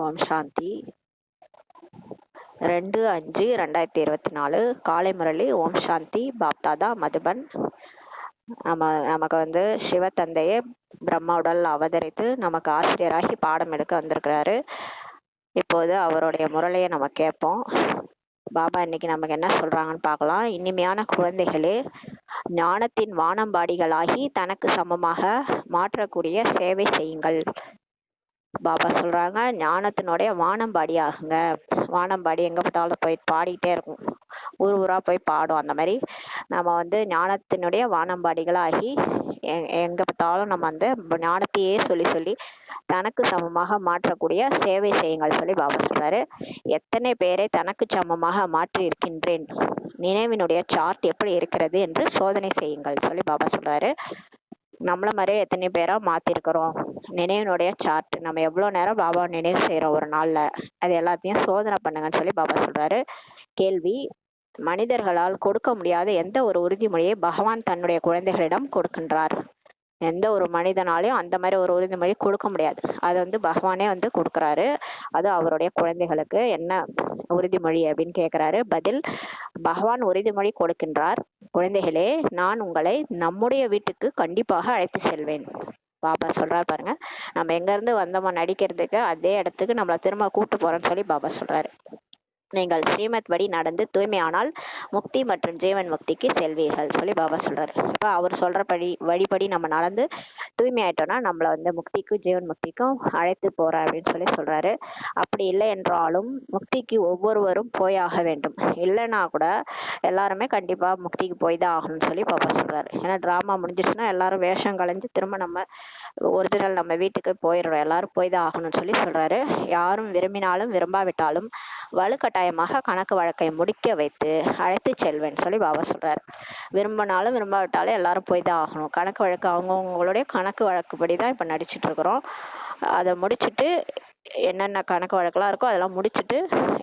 ஓம் சாந்தி. 2/5/2024 காலை முரளி. ஓம் சாந்தி. பாப்தாதா மதுபன். நமக்கு வந்து சிவத்தந்தையே பிரம்ம உடல் அவதரித்து நமக்கு ஆசிரியராகி பாடம் எடுக்க வந்திருக்கிறாரு. இப்போது அவருடைய முரளியை நம்ம கேட்போம். பாபா இன்னைக்கு நமக்கு என்ன சொல்றாங்கன்னு பார்க்கலாம். இனிமையான குழந்தைகளே, ஞானத்தின் வானம்பாடிகளாகி தனக்கு சமமாக மாற்றக்கூடிய சேவை செய்யுங்கள். பாபா சொல்றாங்க, ஞானத்தினுடைய வானம்பாடி ஆகுங்க. வானம்பாடி எங்க பார்த்தாலும் போய் பாடிட்டே இருக்கும், ஊர் ஊரா போய் பாடும். அந்த மாதிரி நம்ம வந்து ஞானத்தினுடைய வானம்பாடிகளாகி எங்க பார்த்தாலும் நம்ம வந்து ஞானத்தையே சொல்லி சொல்லி தனக்கு சமமாக மாற்றக்கூடிய சேவை செய்யுங்கள் சொல்லி பாபா சொல்றாரு. எத்தனை பேரை தனக்கு சமமாக மாற்றி இருக்கின்றேன், நினைவினுடைய சார்ட் எப்படி இருக்கிறது என்று சோதனை செய்யுங்கள் சொல்லி பாபா சொல்றாரு. நம்மள மாதிரியே எத்தனை பேரா மாத்திருக்கிறோம். நினைவினுடைய சார்ட், நம்ம எவ்வளவு நேரம் பாபா நினைவு செய்யறோம் ஒரு நாள்ல, அது எல்லாத்தையும் சோதனை பண்ணுங்கன்னு சொல்லி பாபா சொல்றாரு. கேள்வி: மனிதர்களால் கொடுக்க முடியாத எந்த ஒரு உறுதிமொழியை பகவான் தன்னுடைய குழந்தைகளிடம் கொடுக்கின்றார்? எந்த ஒரு மனிதனாலையும் அந்த மாதிரி ஒரு உறுதிமொழி கொடுக்க முடியாது. அது வந்து பகவானே வந்து கொடுக்குறாரு. அது அவருடைய குழந்தைகளுக்கு என்ன உறுதிமொழி அப்படின்னு கேட்கிறாரு. பதில்: பகவான் உறுதிமொழி கொடுக்கின்றார். குழந்தைகளே, நான் உங்களை நம்முடைய வீட்டுக்கு கண்டிப்பாக அழைத்து செல்வேன். பாபா சொல்றாரு பாருங்க, நம்ம எங்க இருந்து வந்தோமோ நடிக்கிறதுக்கு அதே இடத்துக்கு நம்மளை திரும்ப கூட்டு போறோம்னு சொல்லி பாபா சொல்றாரு. நீங்கள் ஸ்ரீமத் படி நடந்து தூய்மையானால் முக்தி மற்றும் ஜீவன் முக்திக்கு செல்வீர்கள் சொல்லி பாபா சொல்றாரு. இப்ப அவர் சொல்ற வழிபடி நம்ம நடந்து தூய்மை ஆயிட்டோம்னா நம்மள வந்து முக்திக்கும் ஜீவன் முக்திக்கும் அழைத்து போற அப்படின்னு சொல்லி சொல்றாரு. அப்படி இல்லை என்றாலும் முக்திக்கு ஒவ்வொருவரும் போய் ஆக வேண்டும். இல்லைன்னா கூட எல்லாருமே கண்டிப்பா முக்திக்கு போய் தான் ஆகணும்னு சொல்லி பாபா சொல்றாரு. ஏன்னா டிராமா முடிஞ்சிச்சுன்னா எல்லாரும் வேஷம் கலைஞ்சு திரும்ப நம்ம ஒரிஜினல் நம்ம வீட்டுக்கு போயிடுறோம். எல்லாரும் போய் தான் ஆகணும்னு சொல்லி சொல்றாரு. யாரும் விரும்பினாலும் விரும்பாவிட்டாலும் வலுக்கட்டாயமாக கணக்கு வழக்கை முடிக்க வைத்து அழைத்து செல்வேன் சொல்லி பாபா சொல்றாரு. விரும்பினாலும் விரும்பாவிட்டாலும் எல்லாரும் போய் தான் ஆகணும். கணக்கு வழக்கு அவங்கவுங்களுடைய கணக்கு வழக்குப்படி தான் இப்ப நடிச்சிட்டு இருக்கிறோம். அதை முடிச்சுட்டு என்னென்ன கணக்கு வழக்கெல்லாம் இருக்கோ அதெல்லாம் முடிச்சுட்டு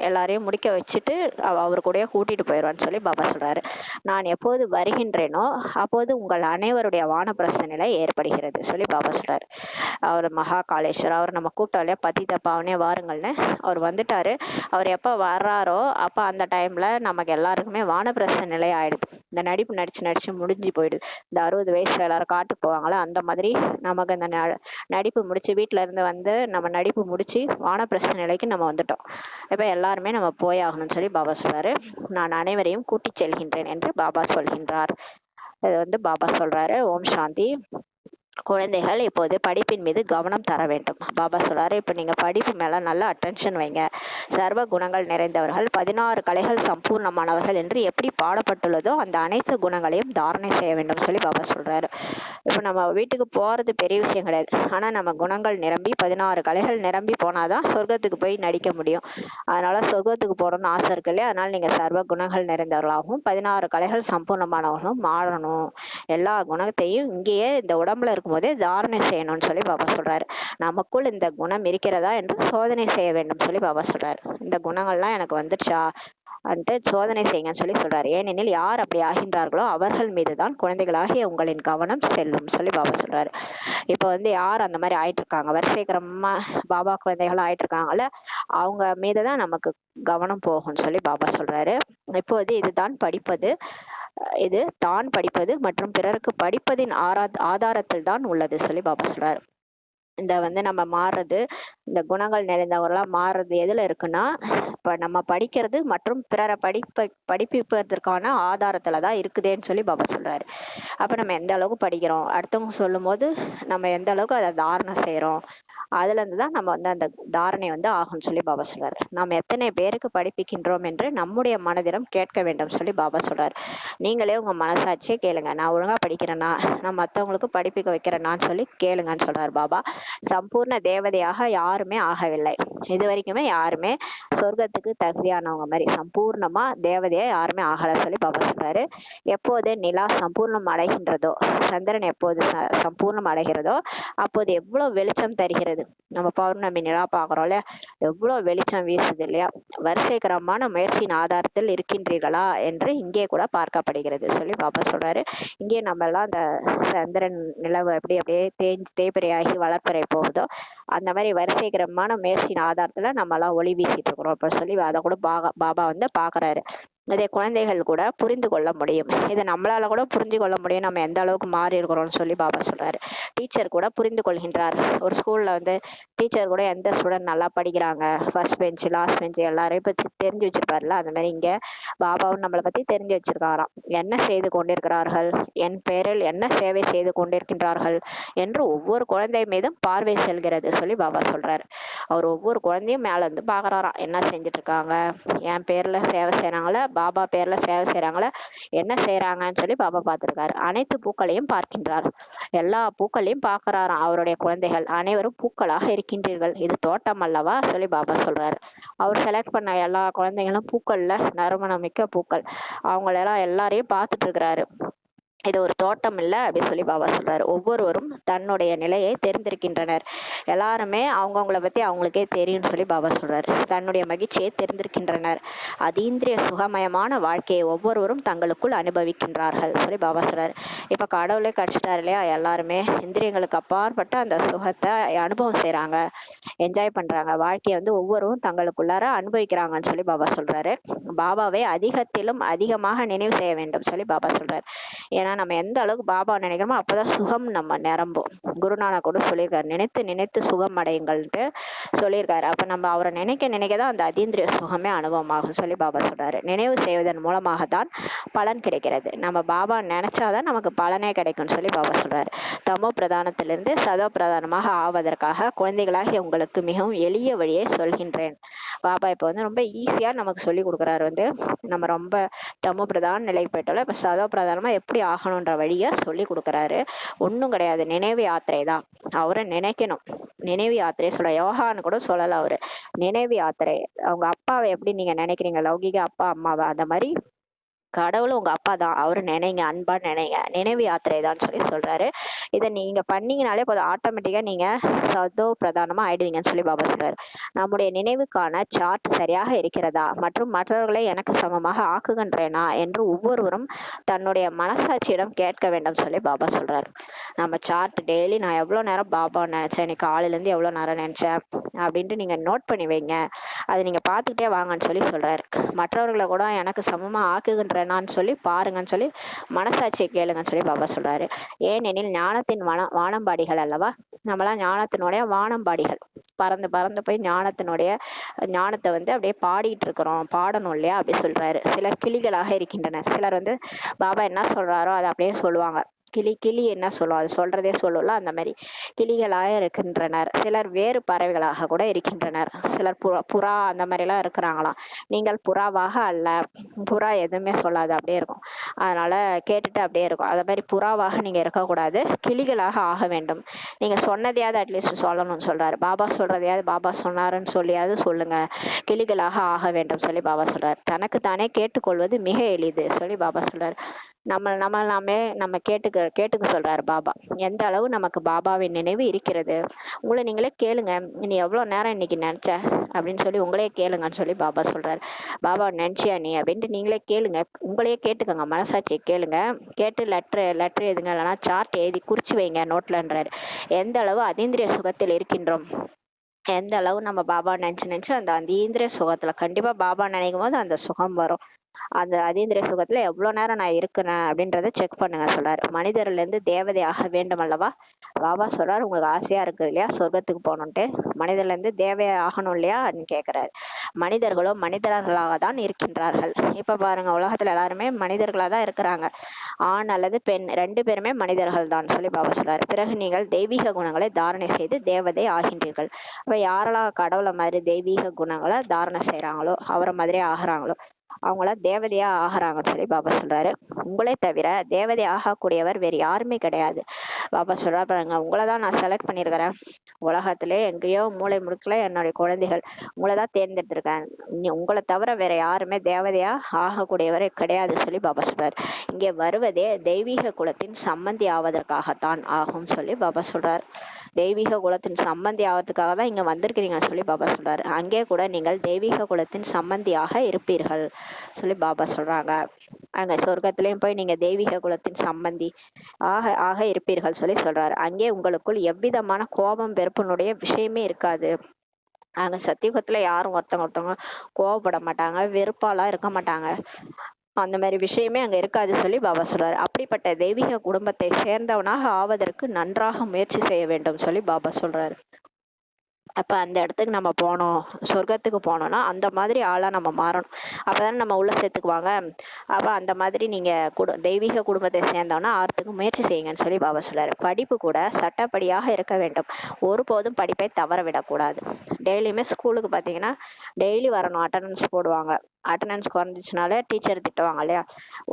எல்லாரையும் முடிக்க வச்சுட்டு அவரு கூட கூட்டிட்டு போயிடுவான்னு சொல்லி பாபா சொல்றாரு. நான் எப்போது வருகின்றேனோ அப்போது உங்கள் அனைவருடைய வானப்பிரஸ்த நிலை ஏற்படுகிறது சொல்லி பாபா சொல்றாரு. அவர் மகா காலேஸ்வர், அவர் நம்ம கூட்டாளியா பதித பாவனே வாருங்கள்னு அவர் வந்துட்டாரு. அவர் எப்ப வர்றாரோ அப்ப அந்த டைம்ல நமக்கு எல்லாருக்குமே வானப்பிரஸ்த நிலை ஆயிடுது. இந்த நடிப்பு நடிச்சு முடிஞ்சு போயிடுது. இந்த 60 வயசுல எல்லாரும் காட்டுக்கு போவாங்களா, அந்த மாதிரி நமக்கு இந்த நடிப்பு முடிச்சு வீட்டுல இருந்து வந்து நம்ம நடிப்பு முடிச்சு வானப்பிரஸ்த நிலைக்கு நம்ம வந்துட்டோம். இப்ப எல்லாருமே நம்ம போய் ஆகணும்னு சொல்லி பாபா சொல்றாரு. நான் அனைவரையும் கூட்டி செல்கின்றேன் என்று பாபா சொல்கின்றார். இது வந்து பாபா சொல்றாரு. ஓம் சாந்தி. குழந்தைகள் இப்போது படிப்பின் மீது கவனம் தர வேண்டும். பாபா சொல்றாரு, இப்ப நீங்க படிப்பு மேல நல்ல அட்டென்ஷன் வைங்க. சர்வ குணங்கள் நிறைந்தவர்கள், 16 கலைகள் சம்பூர்ணமானவர்கள் என்று எப்படி பாடப்பட்டுள்ளதோ அந்த அனைத்து குணங்களையும் தாரணை செய்ய வேண்டும் சொல்லி பாபா சொல்றாரு. இப்ப நம்ம வீட்டுக்கு போறது பெரிய விஷயம் கிடையாது. ஆனா நம்ம குணங்கள் நிரம்பி 16 கலைகள் நிரம்பி போனாதான் சொர்க்கத்துக்கு போய் நடிக்க முடியும். அதனால சொர்க்கத்துக்கு போறோம்னு ஆசை இருக்கு இல்லையா, அதனால நீங்க சர்வ குணங்கள் நிறைந்தவர்களாகவும் 16 கலைகள் சம்பூர்ணமானவர்களும் மாறணும். எல்லா குணத்தையும் இங்கேயே இந்த உடம்புல இருக்கும்போதே தாரணை செய்யணும்னு சொல்லி பாபா சொல்றாரு. நமக்குள் இந்த குணம் இருக்கிறதா என்று சோதனை செய்ய வேண்டும் சொல்லி பாபா சொல்றாரு. இந்த குணங்கள்லாம் எனக்கு வந்துடுச்சா அன்ட்டு சோதனை செய்யுங்கன்னு சொல்லி சொல்றாரு. ஏனெனில் யார் அப்படி ஆகின்றார்களோ அவர்கள் மீதுதான் குழந்தைகளாகிய உங்களின் கவனம் செல்லும் சொல்லி பாபா சொல்றாரு. இப்ப வந்து யார் அந்த மாதிரி ஆயிட்டு இருக்காங்க, வரிசைக்கிரமா பாபா குழந்தைகள் ஆயிட்டு இருக்காங்கல்ல, அவங்க மீதுதான் நமக்கு கவனம் போகும்னு சொல்லி பாபா சொல்றாரு. இப்போது இதுதான் படிப்பது, இது தான் படிப்பது மற்றும் பிறருக்கு படிப்பதின் ஆதாரத்தில் தான் உள்ளது சொல்லி பாபா சொல்றாரு. இந்த வந்து நம்ம மாறுறது, இந்த குணங்கள் நிறைந்தவர்களா மாறுறது எதுல இருக்குன்னா, இப்ப நம்ம படிக்கிறது மற்றும் பிறரை படிப்பிப்பதற்கான ஆதாரத்துலதான் இருக்குதேன்னு சொல்லி பாபா சொல்றாரு. அப்ப நம்ம எந்த அளவுக்கு படிக்கிறோம், அடுத்தவங்க சொல்லும் போது நம்ம எந்த அளவுக்கு அதை தாரணை செய்யறோம், அதுல இருந்துதான் நம்ம வந்து அந்த தாரணை வந்து ஆகும்னு சொல்லி பாபா சொல்றாரு. நாம் எத்தனை பேருக்கு படிப்பிக்கின்றோம் என்று நம்முடைய மனதிடம் கேட்க வேண்டும் சொல்லி பாபா சொல்றாரு. நீங்களே உங்க மனசாட்சியே கேளுங்க, நான் ஒழுங்கா படிக்கிறேனா, நான் மத்தவங்களுக்கு படிப்பிக்க வைக்கிறேனான்னு சொல்லி கேளுங்கன்னு சொல்றாரு பாபா. சம்பூர்ண தேவதையாக யாருமே ஆகவில்லை, இது வரைக்குமே யாருமே சொர்க்கத்துக்கு தகுதியானவங்க மாதிரி, சம்பூர்ணமா தேவதையா யாருமே ஆகல சொல்லி பாபா சொல்றாரு. எப்போது நிலா சம்பூர்ணம் அடைகின்றதோ, சந்திரன் எப்போது சம்பூர்ணம் அடைகிறதோ அப்போது எவ்வளவு வெளிச்சம் தருகிறது. நம்ம பௌர்ணமி நிலா பாக்குறோம்ல, எவ்வளவு வெளிச்சம் வீசுது இல்லையா. வரிசைகரமான முயற்சியின் ஆதாரத்தில் இருக்கின்றீர்களா என்று இங்கே கூட பார்க்கப்படுகிறது சொல்லி பாபா சொல்றாரு. இங்கே நம்ம எல்லாம் அந்த சந்திரன் நிலவு எப்படி அப்படியே தேய்பிரையாகி வளர்ப்பறை போகுதோ அந்த மாதிரி வரிசைகரமான முயற்சியின் ஆதாரத்துல நம்ம எல்லாம் ஒளி வீசிட்டு இருக்கிறோம் அப்படின்னு சொல்லி அதை கூட பாபா வந்து பாக்குறாரு. இதை குழந்தைகள் கூட புரிந்து கொள்ள முடியும். இதை நம்மளால கூட புரிஞ்சு கொள்ள முடியும், நம்ம எந்த அளவுக்கு மாறி இருக்கிறோம்னு சொல்லி பாபா சொல்றாரு. டீச்சர் கூட புரிந்து கொள்கின்றார். ஒரு ஸ்கூல்ல வந்து டீச்சர் கூட எந்த ஸ்டூடெண்ட் நல்லா படிக்கிறாங்க, ஃபர்ஸ்ட் பெஞ்ச் லாஸ்ட் பெஞ்ச் எல்லாரையும் இப்ப தெரிஞ்சு வச்சிருப்பாருல, அந்த மாதிரி இங்க பாபாவும் நம்மளை பத்தி தெரிஞ்சு வச்சிருக்காராம். என்ன செய்து கொண்டிருக்கிறார்கள், என் பெயரில் என்ன சேவை செய்து கொண்டிருக்கின்றார்கள் என்று ஒவ்வொரு குழந்தை மீதும் பார்வை செல்கிறது சொல்லி பாபா சொல்றாரு. அவர் ஒவ்வொரு குழந்தையும் மேல இருந்து பாக்குறாராம், என்ன செஞ்சுட்டு இருக்காங்க, என் பேர்ல சேவை செய்யறாங்களா, பாபா பேர்ல சேவை செய்யறாங்களா, என்ன செய்யறாங்கன்னு சொல்லி பாபா பார்த்திருக்காரு. அனைத்து பூக்களையும் பார்க்கின்றார். எல்லா பூக்களையும் பார்க்கிறாராம். அவருடைய குழந்தைகள் அனைவரும் பூக்களாக இருக்கின்றீர்கள், இது தோட்டம் அல்லவா சொல்லி பாபா சொல்றாரு. அவர் செலக்ட் பண்ண எல்லா குழந்தைகளும் பூக்கள்ல நறுமணம் மிக்க பூக்கள், அவங்களெல்லாம் எல்லாரையும் பார்த்துட்டு இருக்கிறாரு. இது ஒரு தோட்டம் இல்லை அப்படின்னு சொல்லி பாபா சொல்றாரு. ஒவ்வொருவரும் தன்னுடைய நிலையை தெரிந்திருக்கின்றனர். எல்லாருமே அவங்கவுங்கள பத்தி அவங்களுக்கே தெரியும்னு சொல்லி பாபா சொல்றாரு. தன்னுடைய மகிழ்ச்சியை தெரிந்திருக்கின்றனர். அதீந்திரிய சுகமயமான வாழ்க்கையை ஒவ்வொருவரும் தங்களுக்குள் அனுபவிக்கின்றார்கள் சொல்லி பாபா சொல்றாரு. இப்ப கடவுளே கிடைச்சிட்டாரு இல்லையா, எல்லாருமே இந்திரியங்களுக்கு அப்பாற்பட்ட அந்த சுகத்தை அனுபவம் செய்யறாங்க, என்ஜாய் பண்றாங்க. வாழ்க்கையை வந்து ஒவ்வொருவரும் தங்களுக்குள்ளார அனுபவிக்கிறாங்கன்னு சொல்லி பாபா சொல்றாரு. பாபாவை அதிகத்திலும் அதிகமாக நினைவு செய்ய வேண்டும் சொல்லி பாபா சொல்றாரு. ஏன்னா நம்ம எந்த அளவுக்கு பாபா நினைக்கிறோமோ அப்பதான் சுகம் நம்ம நிரம்பும். குருநானக் கூட சொல்லியிருக்காரு, நினைத்து நினைத்து சுகம் அடையுங்கள்ட்டு சொல்லியிருக்காரு. அப்ப நம்ம அவரை நினைக்க நினைக்கதான் அந்த அதீந்திரிய சுகமே அனுபவமாகும் சொல்லி பாபா சொல்றாரு. நினைவு செய்வதன் மூலமாகத்தான் பலன் கிடைக்கிறது. நம்ம பாபா நினைச்சாதான் நமக்கு பலனே கிடைக்கும்னு சொல்லி பாபா சொல்றாரு. தமோ பிரதானத்திலிருந்து சதோ பிரதானமாக ஆவதற்காக குழந்தைகளாகி உங்களுக்கு மிகவும் எளிய வழியை சொல்கின்றேன். பாபா இப்ப வந்து ரொம்ப ஈஸியா நமக்கு சொல்லி கொடுக்குறாரு. வந்து நம்ம ரொம்ப தமோ பிரதான நிலைக்கு போயிட்டோம்ல, இப்ப சதோ பிரதானமா எப்படி ஆகணும்ன்ற வழிய சொல்லி கொடுக்குறாரு. ஒண்ணும் கிடையாது, நினைவு யாத்திரை தான். அவரை நினைக்கணும். நினைவு யாத்திரை சொல்ல, யோகான்னு கூட சொல்லல, அவரு நினைவு யாத்திரை. அவங்க அப்பாவை எப்படி நீங்க நினைக்கிறீங்க, லௌகிக அப்பா அம்மாவை, அந்த மாதிரி கடவுளும் உங்க அப்பா தான், அவரு நினைங்க, அன்பா நினைங்க, நினைவு யாத்திரை தான் சொல்லி சொல்றாரு. இதை நீங்க பண்ணீங்கனாலே போதும், ஆட்டோமேட்டிக்கா நீங்க சதோ பிரதானமா ஆயிடுவீங்கன்னு சொல்லி பாபா சொல்றாரு. நம்முடைய நினைவுக்கான சார்ட் சரியாக இருக்கிறதா மற்றும் மற்றவர்களை எனக்கு சமமாக ஆக்குகின்றேனா என்று ஒவ்வொருவரும் தன்னுடைய மனசாட்சியிடம் கேட்க வேண்டும் சொல்லி பாபா சொல்றாரு. நம்ம சார்ட் டெய்லி நான் எவ்வளவு நேரம் பாபா நினைச்சேன், இன்னைக்கு காலையில இருந்து எவ்வளவு நேரம் நினைச்சேன் அப்படின்ட்டு நீங்க நோட் பண்ணி வைங்க, அதை நீங்க பார்த்துக்கிட்டே வாங்கன்னு சொல்லி சொல்றாரு. மற்றவர்களை கூட எனக்கு சமமா ஆக்குகின்றனான்னு சொல்லி பாருங்கன்னு சொல்லி மனசாட்சியை கேளுங்கன்னு சொல்லி பாபா சொல்றாரு. ஏனெனில் ஞானத்தின் வானம்பாடிகள் அல்லவா, நம்மளாம் ஞானத்தினுடைய வானம்பாடிகள். பறந்து பறந்து போய் ஞானத்தை வந்து அப்படியே பாடிட்டு இருக்கிறோம், பாடணும் இல்லையா அப்படி சொல்றாரு. சிலர் கிளிகளாக இருக்கின்றனர். சிலர் வந்து பாபா என்ன சொல்றாரோ அதை அப்படியே சொல்லுவாங்க. கிளி என்ன சொல்லும், அது சொல்றதே சொல்லல, அந்த மாதிரி கிளிகளாக இருக்கின்றனர். சிலர் வேறு பறவைகளாக கூட இருக்கின்றனர். சிலர் புறா அந்த மாதிரி எல்லாம் இருக்கிறாங்களாம். நீங்கள் புறாவாக அல்ல, புறா எதுவுமே சொல்லாது, அப்படியே இருக்கும். அதனால கேட்டுட்டு அப்படியே இருக்கும். அதே மாதிரி புறாவாக நீங்க இருக்கக்கூடாது, கிளிகளாக ஆக வேண்டும். நீங்க சொன்னதையாவது அட்லீஸ்ட் சொல்லணும்னு சொல்றாரு. பாபா சொல்றதையாவது பாபா சொன்னாருன்னு சொல்லியாவது சொல்லுங்க, கிளிகளாக ஆக வேண்டும் சொல்லி பாபா சொல்றாரு. தனக்கு தானே கேட்டுக்கொள்வது மிக எளிது சொல்லி பாபா சொல்றாரு. நம்ம கேட்டுக்க சொல்றாரு பாபா. எந்த அளவு நமக்கு பாபாவின் நினைவு இருக்கிறது, உங்களை நீங்களே கேளுங்க. நீ எவ்வளவு நேரம் இன்னைக்கு நினைச்ச அப்படின்னு சொல்லி உங்களே கேளுங்கன்னு சொல்லி பாபா சொல்றாரு. பாபா நினைச்சியா நீ அப்படின்ட்டு நீங்களே கேளுங்க, உங்களையே கேட்டுக்கோங்க, மனசாட்சியை கேளுங்க. கேட்டு லெட்டர் எதுங்க, இல்லைன்னா சார்ட் எழுதி குறிச்சு வைங்க நோட்லன்றாரு. எந்த அளவு அதீந்திரிய சுகத்தில் இருக்கின்றோம், எந்த அளவு நம்ம பாபா நினைச்சு அந்த அதீந்திரிய சுகத்துல, கண்டிப்பா பாபா நினைக்கும் போது அந்த சுகம் வரும். அந்த அதீந்திரிய சுகத்துல எவ்வளவு நேரம் நான் இருக்கிறேன் அப்படின்றத செக் பண்ணுங்க சொல்றாரு. மனிதர்ல இருந்து தேவதை ஆக வேண்டும் அல்லவா, பாபா சொல்றாரு. உங்களுக்கு ஆசையா இருக்கு இல்லையா சொர்க்கத்துக்கு போகணும்ட்டு, மனிதர்ல இருந்து தேவையை ஆகணும் இல்லையா கேக்குறாரு. மனிதர்களும் மனிதர்களாக தான் இருக்கின்றார்கள். இப்ப பாருங்க, உலகத்துல எல்லாருமே மனிதர்களா தான் இருக்கிறாங்க. ஆண் அல்லது பெண் ரெண்டு பேருமே மனிதர்கள் தான் சொல்லி பாபா சொல்றாரு. பிறகு நீங்கள் தெய்வீக குணங்களை தாரணை செய்து தேவதை ஆகின்றீர்கள். அப்ப யாரெல்லாம் கடவுளை மாதிரி தெய்வீக குணங்களை தாரணை செய்யறாங்களோ, அவரை மாதிரியே ஆகுறாங்களோ அவங்கள தேவதையா ஆகுறாங்கன்னு சொல்லி பாபா சொல்றாரு. உங்களை தவிர தேவதை ஆகக்கூடியவர் வேறு யாருமே கிடையாது. பாபா சொல்றா பாருங்க, உங்களை தான் நான் செலக்ட் பண்ணியிருக்கிறேன். உலகத்திலே எங்கேயோ மூலை முடுக்குல என்னுடைய குழந்தைகள் உங்களை தான் தேர்ந்தெடுத்திருக்கேன். உங்களை தவிர வேற யாருமே தேவதையா ஆகக்கூடியவரே கிடையாது சொல்லி பாபா சொல்றாரு. இங்கே வருவதே தெய்வீக குலத்தின் சம்மந்தி ஆவதற்காகத்தான் ஆகும் சொல்லி பாபா சொல்றாரு. தெய்வீக குலத்தின் சம்மந்தி ஆவதுக்காக தான் இங்க வந்திருக்கிறீங்கன்னு சொல்லி பாபா சொல்றாரு. அங்கே கூட நீங்கள் தெய்வீக குலத்தின் சம்மந்தியாக இருப்பீர்கள் சொல்லி பாபா சொல்றாங்க. அங்க சொர்க்கத்திலயும் போய் நீங்க தெய்வீக குலத்தின் சம்மந்தி ஆக ஆக இருப்பீர்கள் சொல்லி சொல்றாரு. அங்கே உங்களுக்குள் எவ்விதமான கோபம் வெறுப்பினுடைய விஷயமே இருக்காது. அங்க சத்தியுகத்துல யாரும் ஒருத்தவங்க கோவப்பட மாட்டாங்க, வெறுப்பாலாம் இருக்க மாட்டாங்க. அந்த மாதிரி விஷயமே அங்க இருக்காது சொல்லி பாபா சொல்றாரு. அப்படிப்பட்ட தெய்வீக குடும்பத்தை சேர்ந்தவனாக ஆவதற்கு நன்றாக முயற்சி செய்ய வேண்டும் சொல்லி பாபா சொல்றாரு. அப்ப அந்த இடத்துக்கு நம்ம போனோம், சொர்க்கத்துக்கு போனோம்னா அந்த மாதிரி ஆளா நம்ம மாறணும். அப்பதானே நம்ம உள்ள சேர்த்துக்குவாங்க. அப்ப அந்த மாதிரி நீங்க தெய்வீக குடும்பத்தை சேர்ந்தோம்னா ஆறதுக்கு முயற்சி செய்யுங்கன்னு சொல்லி பாபா சொல்றாரு. படிப்பு கூட சட்டப்படியாக இருக்க வேண்டும். ஒருபோதும் படிப்பை தவற விடக்கூடாது. டெய்லியுமே ஸ்கூலுக்கு பாத்தீங்கன்னா டெய்லி வரணும், அட்டண்டன்ஸ் போடுவாங்க. அட்டண்டன்ஸ் குறைஞ்சிச்சுனாலே டீச்சர் திட்டுவாங்க இல்லையா.